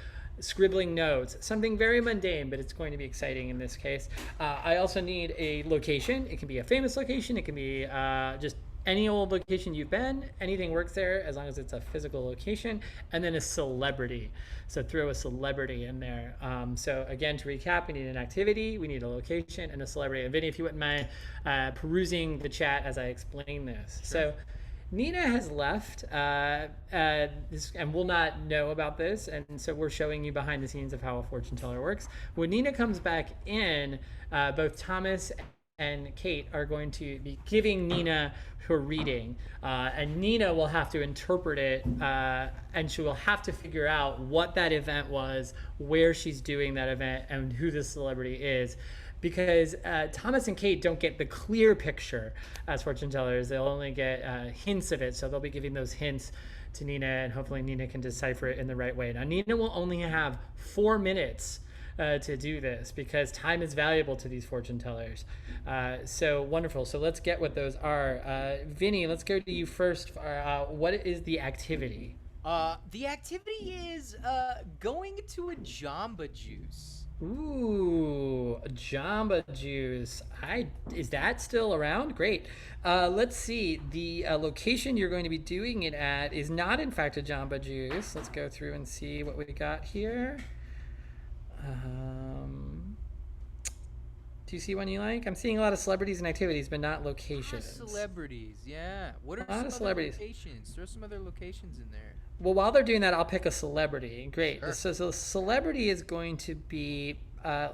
scribbling notes, something very mundane, but it's going to be exciting in this case. I also need a location. It can be a famous location. It can be just any old location you've been. Anything works there as long as it's a physical location. And then a celebrity. So throw a celebrity in there. So again, to recap, we need an activity, we need a location, and a celebrity. And Vinny, if you wouldn't mind perusing the chat as I explain this. So Nina has left and will not know about this, and so we're showing you behind the scenes of how a fortune teller works. When Nina comes back in, both Thomas and Kate are going to be giving Nina her reading, and Nina will have to interpret it, and she will have to figure out what that event was, where she's doing that event, and who the celebrity is. Because Thomas and Kate don't get the clear picture as fortune tellers. They'll only get hints of it. So they'll be giving those hints to Nina, and hopefully Nina can decipher it in the right way. Now, Nina will only have 4 minutes to do this because time is valuable to these fortune tellers. So wonderful. So let's get what those are. Vinny, let's go to you first. What is the activity? The activity is going to a Jamba Juice. Ooh, Jamba Juice. Is that still around? Great. Let's see. The location you're going to be doing it at is not, in fact, a Jamba Juice. Let's go through and see what we got here. Do you see one you like? I'm seeing a lot of celebrities and activities, but not locations. Celebrities, yeah. What are A lot some of other celebrities. locations? Throw some other locations in there. Well, while they're doing that, I'll pick a celebrity. Great. Sure. So the celebrity is going to be,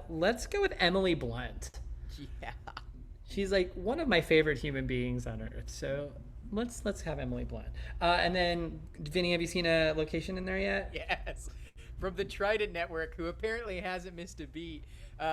let's go with Emily Blunt. Yeah. She's like one of my favorite human beings on earth. So let's have Emily Blunt. And then, Vinny, have you seen a location in there yet? Yes. From the Trident Network, who apparently hasn't missed a beat.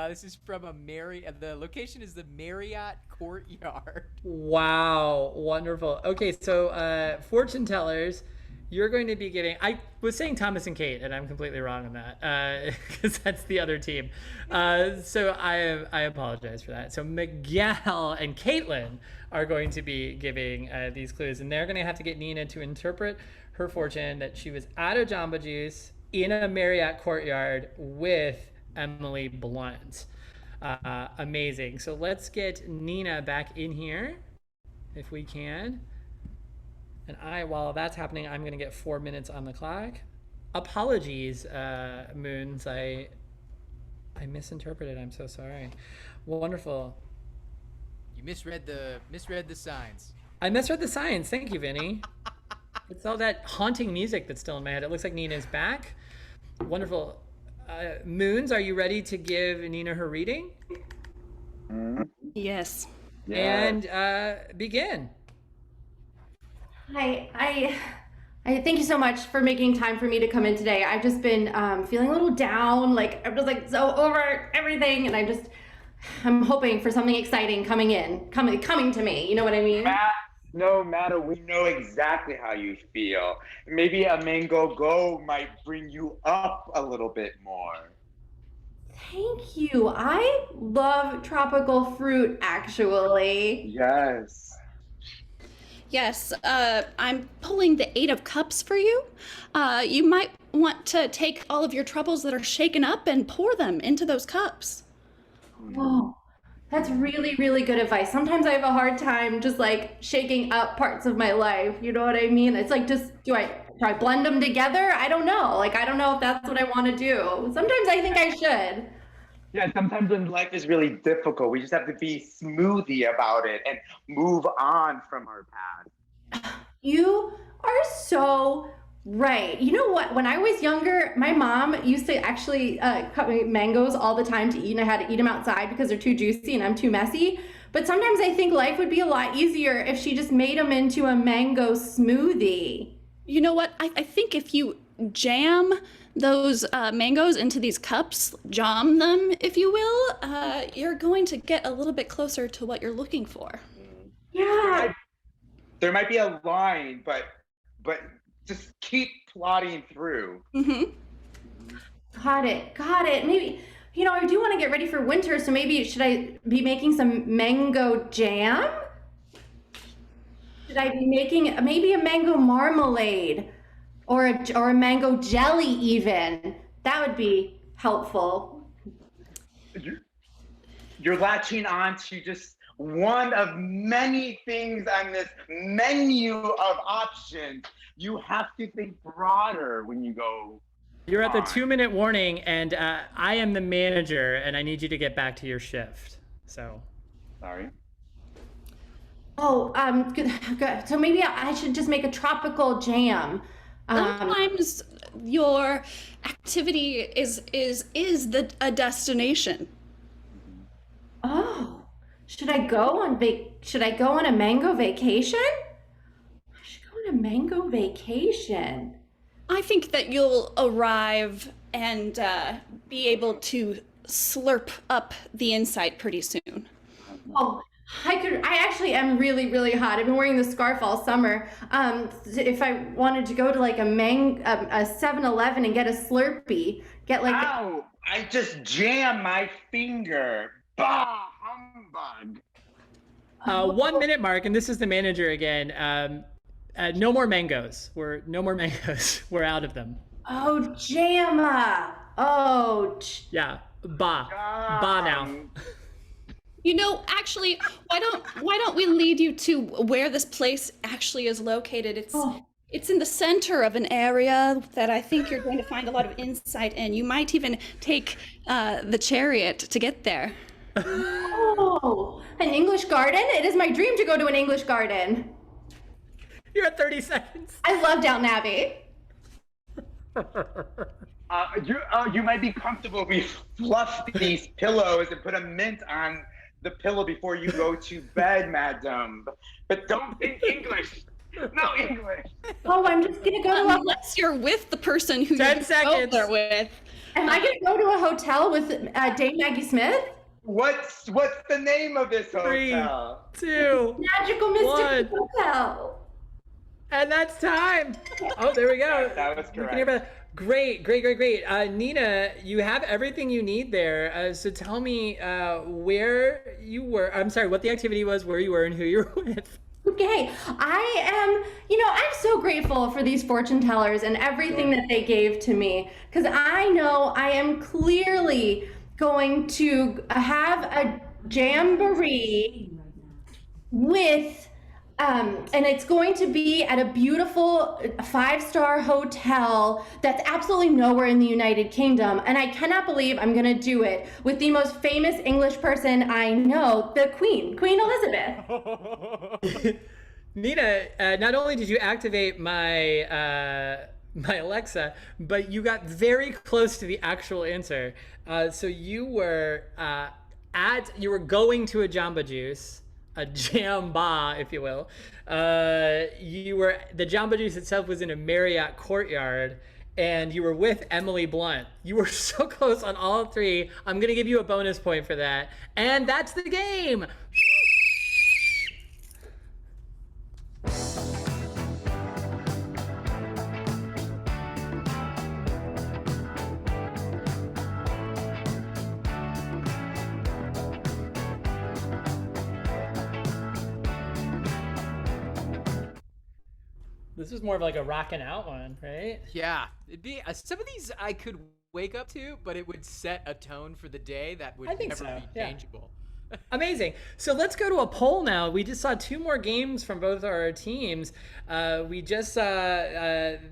This is from the location is the Marriott Courtyard. Wow, wonderful. Okay, so fortune tellers, you're going to be giving, I was saying Thomas and Kate, and I'm completely wrong on that, because that's the other team. So I apologize for that. So Miguel and Caitlin are going to be giving these clues, and they're going to have to get Nina to interpret her fortune that she was at a Jamba Juice in a Marriott Courtyard with Emily Blunt. Amazing. So let's get Nina back in here, if we can. And while that's happening, I'm going to get 4 minutes on the clock. Apologies, Moons. I misinterpreted. I'm so sorry. Wonderful. You misread the signs. I misread the signs. Thank you, Vinny. It's all that haunting music that's still in my head. It looks like Nina's back. Wonderful. Moons, are you ready to give Nina her reading? Yes. And begin. Hi, I thank you so much for making time for me to come in today. I've just been feeling a little down, like I'm just like so over everything, and I'm hoping for something exciting coming to me. You know what I mean? No matter, we know exactly how you feel. Maybe a mango go might bring you up a little bit more. Thank you. I love tropical fruit, actually. Yes. Yes, I'm pulling the 8 of Cups for you. You might want to take all of your troubles that are shaken up and pour them into those cups. Oh, That's really, really good advice. Sometimes I have a hard time just like shaking up parts of my life. You know what I mean? It's like, just do I blend them together? I don't know. Like, I don't know if that's what I want to do. Sometimes I think I should. Yeah, sometimes when life is really difficult, we just have to be smoothie about it and move on from our past. You are so right. You know what? When I was younger, my mom used to actually cut me mangoes all the time to eat, and I had to eat them outside because they're too juicy and I'm too messy. But sometimes I think life would be a lot easier if she just made them into a mango smoothie. You know what? I think if you jam those mangoes into these cups, jam them, if you will, you're going to get a little bit closer to what you're looking for. Yeah. There might be a line, but just keep plodding through. Got it. Maybe, I do want to get ready for winter, so maybe should I be making some mango jam? Should I be making maybe a mango marmalade or a mango jelly even? That would be helpful. You're latching on to just one of many things on this menu of options. You have to think broader when you go. You're at the 2-minute warning, and I am the manager, and I need you to get back to your shift. So. Sorry. Oh, good. So maybe I should just make a tropical jam. Sometimes your activity is a destination. Oh, should I go on a mango vacation? I should go on a mango vacation. I think that you'll arrive and be able to slurp up the insight pretty soon. Oh, I actually am really, really hot. I've been wearing this scarf all summer. If I wanted to go to like a 7-Eleven and get a Slurpee, get like. Ow! I just jammed my finger. Bah! Humbug. 1 minute mark, and this is the manager again. No more mangoes. No more mangoes. We're out of them. Oh, Jamma. Oh. Yeah. Ba now. You know, actually, why don't we lead you to where this place actually is located? It's in the center of an area that I think you're going to find a lot of insight in. You might even take the chariot to get there. Oh, an English garden? It is my dream to go to an English garden. You're at 30 seconds. I love Downton Abbey. You might be comfortable if we fluff these pillows and put a mint on the pillow before you go to bed, madam. But don't think English. No English. Oh, I'm just gonna go to unless you're with the person who 10 you're seconds. There with. Am I gonna go to a hotel with Dame Maggie Smith? What's the name of this hotel? 3, 2, Magical Mystical Hotel. And that's time. Oh, there we go. That was correct. Great. Nina, you have everything you need there. So tell me where you were. I'm sorry, what the activity was, where you were, and who you were with. Okay, I'm so grateful for these fortune tellers and everything that they gave to me, because I know I am clearly going to have a jamboree with and it's going to be at a beautiful 5-star hotel that's absolutely nowhere in the United Kingdom. And I cannot believe I'm going to do it with the most famous English person I know, the Queen Elizabeth. Nina, not only did you activate my Alexa, but you got very close to the actual answer. So you were going to a Jamba Juice. A jamba, if you will. The Jamba Juice itself was in a Marriott Courtyard, and you were with Emily Blunt. You were so close on all 3. I'm gonna give you a bonus point for that. And that's the game. This is more of like a rocking out one, right? Yeah, it'd be some of these I could wake up to, but it would set a tone for the day that would never be changeable. Amazing. So let's go to a poll now. We just saw 2 more games from both our teams. We just saw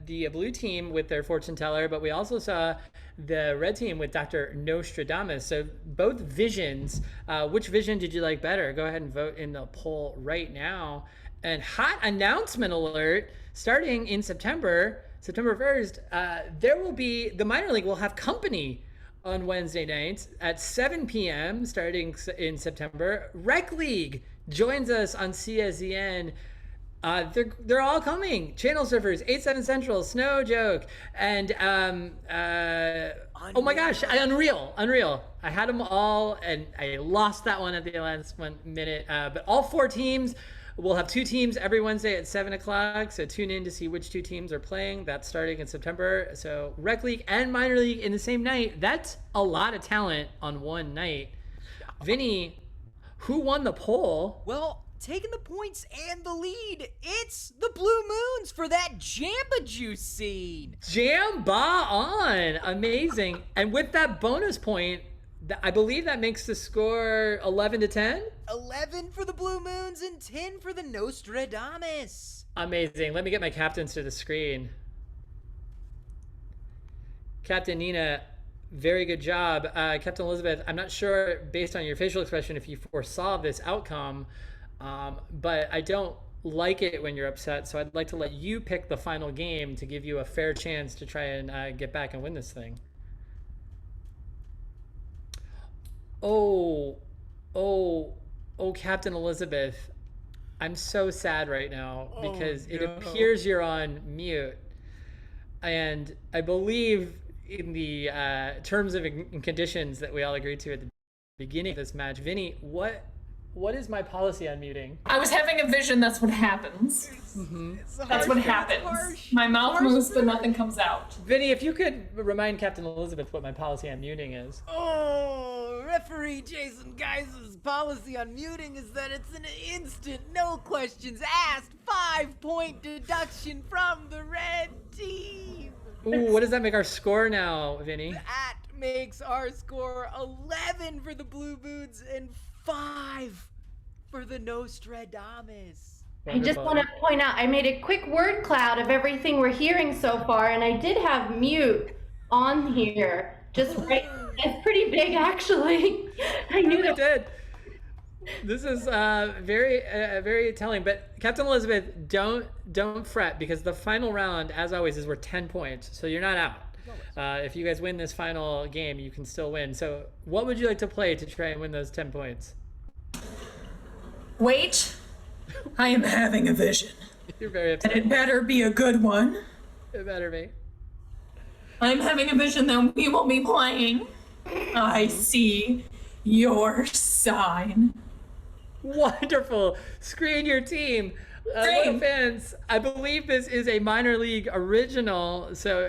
the blue team with their fortune teller, but we also saw the red team with Dr. Nostradamus. So both visions. Which vision did you like better? Go ahead and vote in the poll right now. And hot announcement alert, starting in September 1st, there will be, the minor league will have company on Wednesday nights at 7 p.m. starting in September. Rec League joins us on CSEN. They're all coming. Channel Surfers, 8/7 Central, Snow Joke, and oh my gosh, Unreal. I had them all, and I lost that one at the last minute. But all 4 teams. We'll have 2 teams every Wednesday at 7 o'clock, so tune in to see which 2 teams are playing. That's starting in September. So Rec League and Minor League in the same night. That's a lot of talent on one night. Vinny, who won the poll? Well, taking the points and the lead, it's the Blue Moons for that Jamba Juice scene. Jamba on. Amazing. And with that bonus point, I believe that makes the score 11-10. 11 for the Blue Moons and 10 for the Nostradamus. Amazing. Let me get my captains to the screen. Captain Nina, very good job. Captain Elizabeth, I'm not sure based on your facial expression if you foresaw this outcome, but I don't like it when you're upset, so I'd like to let you pick the final game to give you a fair chance to try and get back and win this thing. Oh, Captain Elizabeth, I'm so sad right now because it appears you're on mute. And I believe in the terms and conditions that we all agreed to at the beginning of this match, Vinny, what is my policy on muting? I was having a vision. That's what happens. That's what happens. My mouth moves, but nothing comes out. Vinny, if you could remind Captain Elizabeth what my policy on muting is. Referee Jason Geis's policy on muting is that it's an instant, no questions asked, 5-point deduction from the red team. Ooh, what does that make our score now, Vinny? That makes our score 11 for the Blue Moons and 5 for the Nostradamus. I just want to point out, I made a quick word cloud of everything we're hearing so far, and I did have mute on here. Just right. It's pretty big, actually. I knew it did. This is very telling. But Captain Elizabeth, don't fret, because the final round, as always, is worth 10 points. So you're not out. If you guys win this final game, you can still win. So what would you like to play to try and win those 10 points? Wait, I am having a vision. You're very upset. And it better be a good one. It better be. I'm having a vision that we will be playing. I see your sign. Wonderful. Screen your team. What fans, I believe this is a minor league original, so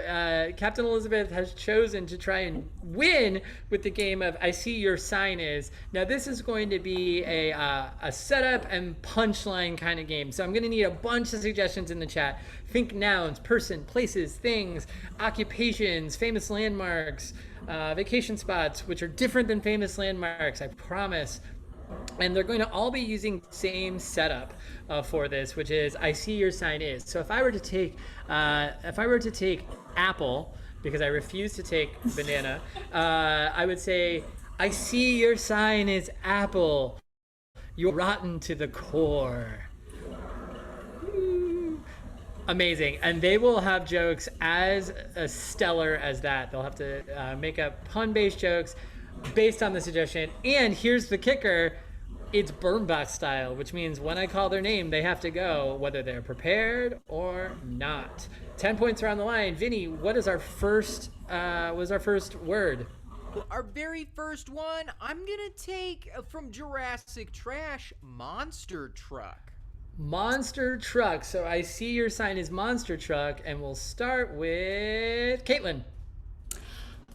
Captain Elizabeth has chosen to try and win with the game of I See Your Sign Is. Now this is going to be a setup and punchline kind of game, so I'm going to need a bunch of suggestions in the chat. Think nouns, person, places, things, occupations, famous landmarks, vacation spots, which are different than famous landmarks, I promise. And they're going to all be using the same setup for this, which is I see your sign is. So if I were to take apple, because I refuse to take banana, I would say I see your sign is apple. You're rotten to the core. Amazing. And they will have jokes as stellar as that. They'll have to make up pun-based jokes based on the suggestion. And here's the kicker. It's Burn Box style, which means when I call their name, they have to go, whether they're prepared or not. 10 points are on the line. Vinny, what is our first word? Well, our very first one, I'm going to take from Jurassic Trash, Monster Truck. Monster Truck. So I see your sign is Monster Truck, and we'll start with Caitlin.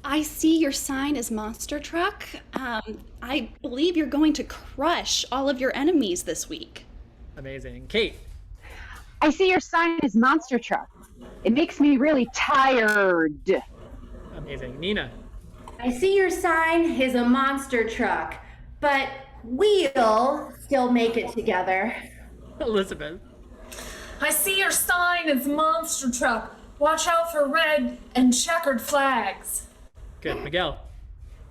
I see your sign is Monster Truck. I believe you're going to crush all of your enemies this week. Amazing. Kate. I see your sign is Monster Truck. It makes me really tired. Amazing. Nina. I see your sign is a monster truck, but we'll still make it together. Elizabeth. I see your sign is monster truck. Watch out for red and checkered flags. Good. Miguel.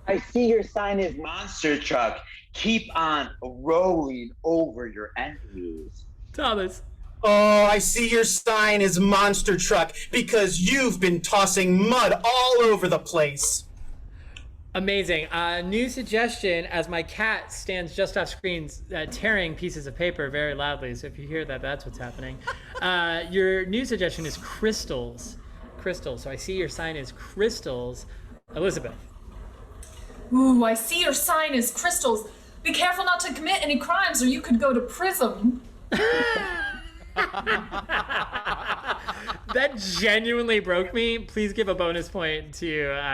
I see your sign is monster truck. Keep on rolling over your enemies. Thomas. Oh, I see your sign is monster truck because you've been tossing mud all over the place. Amazing. New suggestion as my cat stands just off screen tearing pieces of paper very loudly. So if you hear that, that's what's happening. Your new suggestion is crystals. Crystals. So I see your sign is crystals. Elizabeth. Ooh, I see your sign is crystals. Be careful not to commit any crimes or you could go to prison. That genuinely broke me. Please give a bonus point to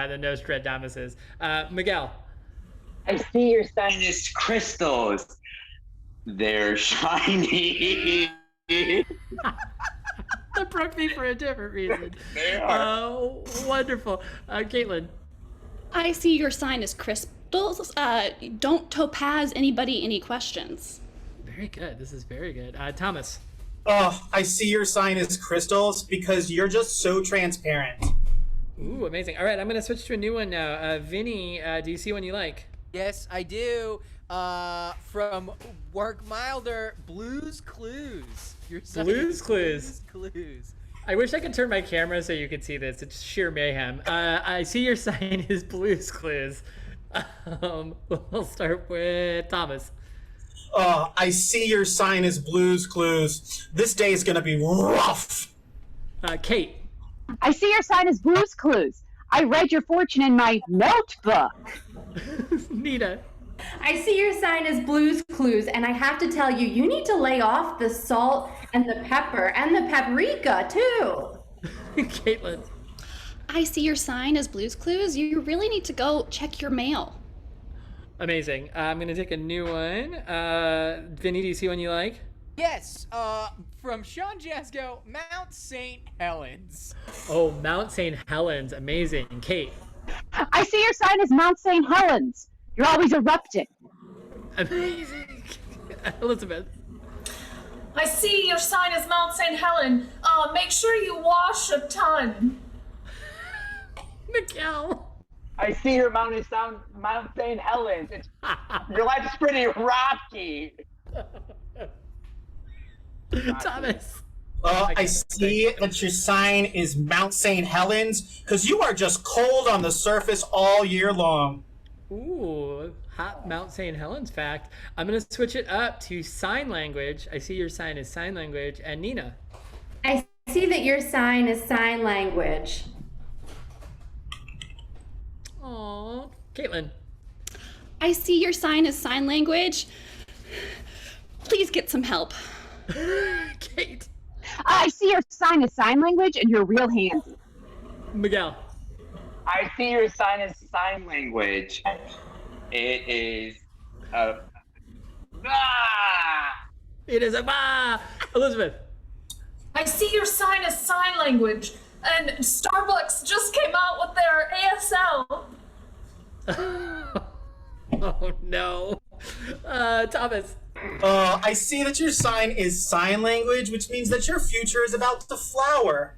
the Nostradamuses. Miguel. I see your sign is crystals. They're shiny. That broke me for a different reason. They are. Wonderful. Caitlin. I see your sign is crystals. Don't topaz anybody any questions. Very good. This is very good. Thomas. Oh, I see your sign is crystals because you're just so transparent. Ooh, amazing. All right, I'm going to switch to a new one now. Vinny, do you see one you like? Yes, I do. From Work Milder, Blues Clues. Your sign Blues is Clues. Blues Clues. I wish I could turn my camera so you could see this. It's sheer mayhem. I see your sign is Blues Clues. We'll start with Thomas. I see your sign is Blues Clues. This day is gonna be rough. Kate. I see your sign is Blues Clues. I read your fortune in my notebook. Nina. I see your sign as Blues Clues, and I have to tell you, you need to lay off the salt and the pepper and the paprika, too. Caitlin. I see your sign as Blues Clues. You really need to go check your mail. Amazing. I'm going to take a new one. Vinny, do you see one you like? Yes, from Sean Jasko, Mount St. Helens. Oh, Mount St. Helens. Amazing. Kate. I see your sign is Mount St. Helens. You're always erupting. Amazing. Elizabeth. I see your sign is Mount St. Helen. Make sure you wash a ton. Miguel. I see your Mount St. Helens. Your life's pretty rocky. Thomas. I see that your sign is Mount St. Helens because you are just cold on the surface all year long. Ooh, hot Mount St. Helens fact. I'm going to switch it up to sign language. I see your sign is sign language. And Nina. I see that your sign is sign language. Aw. Caitlin. I see your sign as sign language. Please get some help. Kate. I see your sign is sign language and you're real handy. Miguel. I see your sign is sign language. It is a It is a bah. Elizabeth. I see your sign is sign language. And Starbucks just came out with their ASL. Oh no. Thomas. I see that your sign is sign language, which means that your future is about to flower.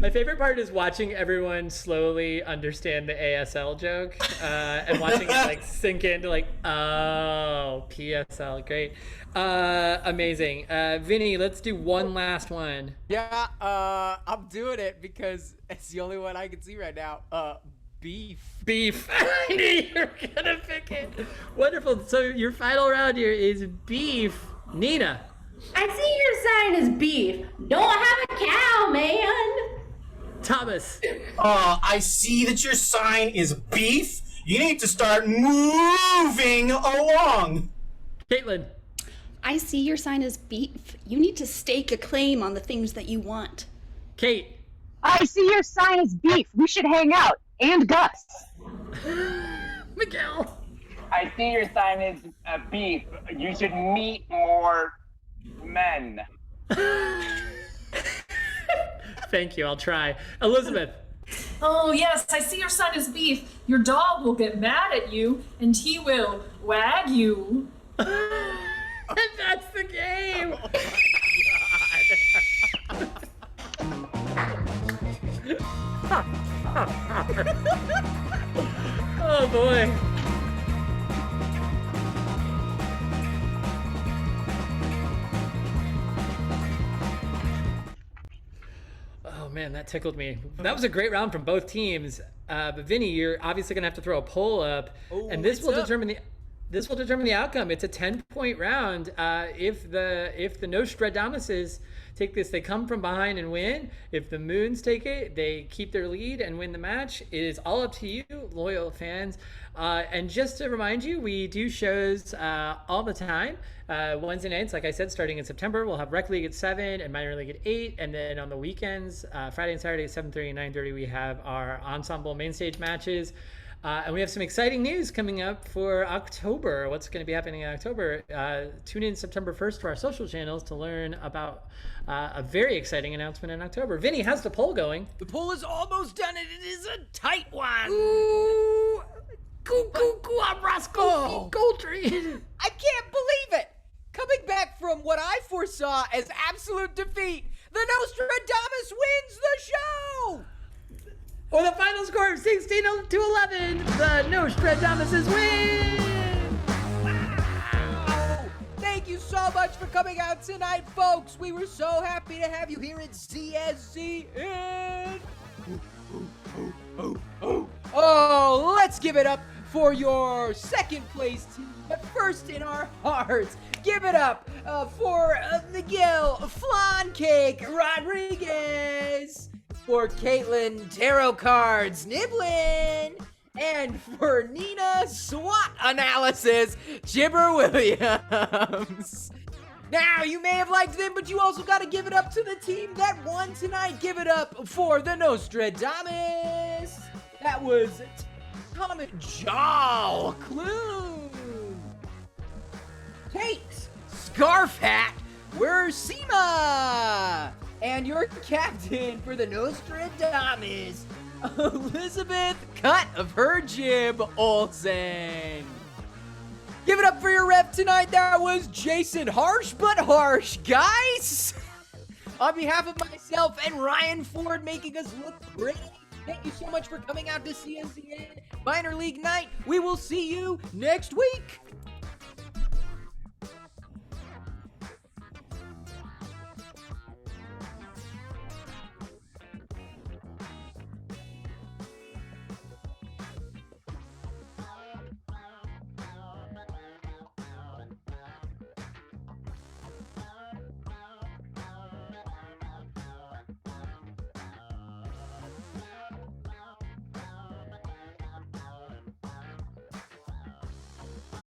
My favorite part is watching everyone slowly understand the ASL joke and watching it like sink into like, oh, PSL, great. Amazing. Vinny, let's do one last one. Yeah, I'm doing it because it's the only one I can see right now. Beef. Beef. I knew you were gonna pick it. Wonderful. So your final round here is beef. Nina. I see your sign is beef. Don't have a cow, man. Thomas. I see that your sign is beef. You need to start moving along. Caitlin. I see your sign as beef. You need to stake a claim on the things that you want. Kate. I see your sign is beef. We should hang out. And Gus. Miguel. I see your sign is beef. You should meet more men. Thank you. I'll try. Elizabeth. Oh, yes, I see your son is beef. Your dog will get mad at you, and he will wag you. That's the game. Oh boy. Oh man, that tickled me. That was a great round from both teams. But Vinny, you're obviously gonna have to throw a poll up, and this will determine the outcome. It's a 10-point round. If the Nostradamuses take this, they come from behind and win. If the Moons take it, they keep their lead and win the match. It is all up to you, loyal fans. And just to remind you, we do shows all the time. Wednesday nights, like I said, starting in September, we'll have Rec League at 7 and Minor League at 8. And then on the weekends, Friday and Saturday at 7:30 and 9:30, we have our Ensemble main stage matches. And we have some exciting news coming up for October. What's going to be happening in October? Tune in September 1st to our social channels to learn about a very exciting announcement in October. Vinny, how's the poll going? The poll is almost done, and it is a tight one. Ooh, I'm Roscoe Coltrane. I can't believe it. Coming back from what I foresaw as absolute defeat, the Nostradamus wins the show. With a final score of 16-11, the Nostradamuses win! Wow! Thank you so much for coming out tonight, folks. We were so happy to have you here at CSCN. Oh, let's give it up for your second place team. But first in our hearts, give it up for Miguel Flancake Rodriguez, for Caitlin Tarot Cards Niblin, and for Nina SWOT Analysis Jibber Williams. Now, you may have liked them, but you also got to give it up to the team that won tonight. Give it up for the Nostradamus. That was Comet Jaw Clue. Kate Scarf Hat Wersima. And your captain for the Nostradamus, Elizabeth Cut of Her Jib Olsen. Give it up for your rep tonight. That was Jason Harsh but Harsh, guys. On behalf of myself and Ryan Ford, making us look great, thank you so much for coming out to CSCN Minor League Night. We will see you next week.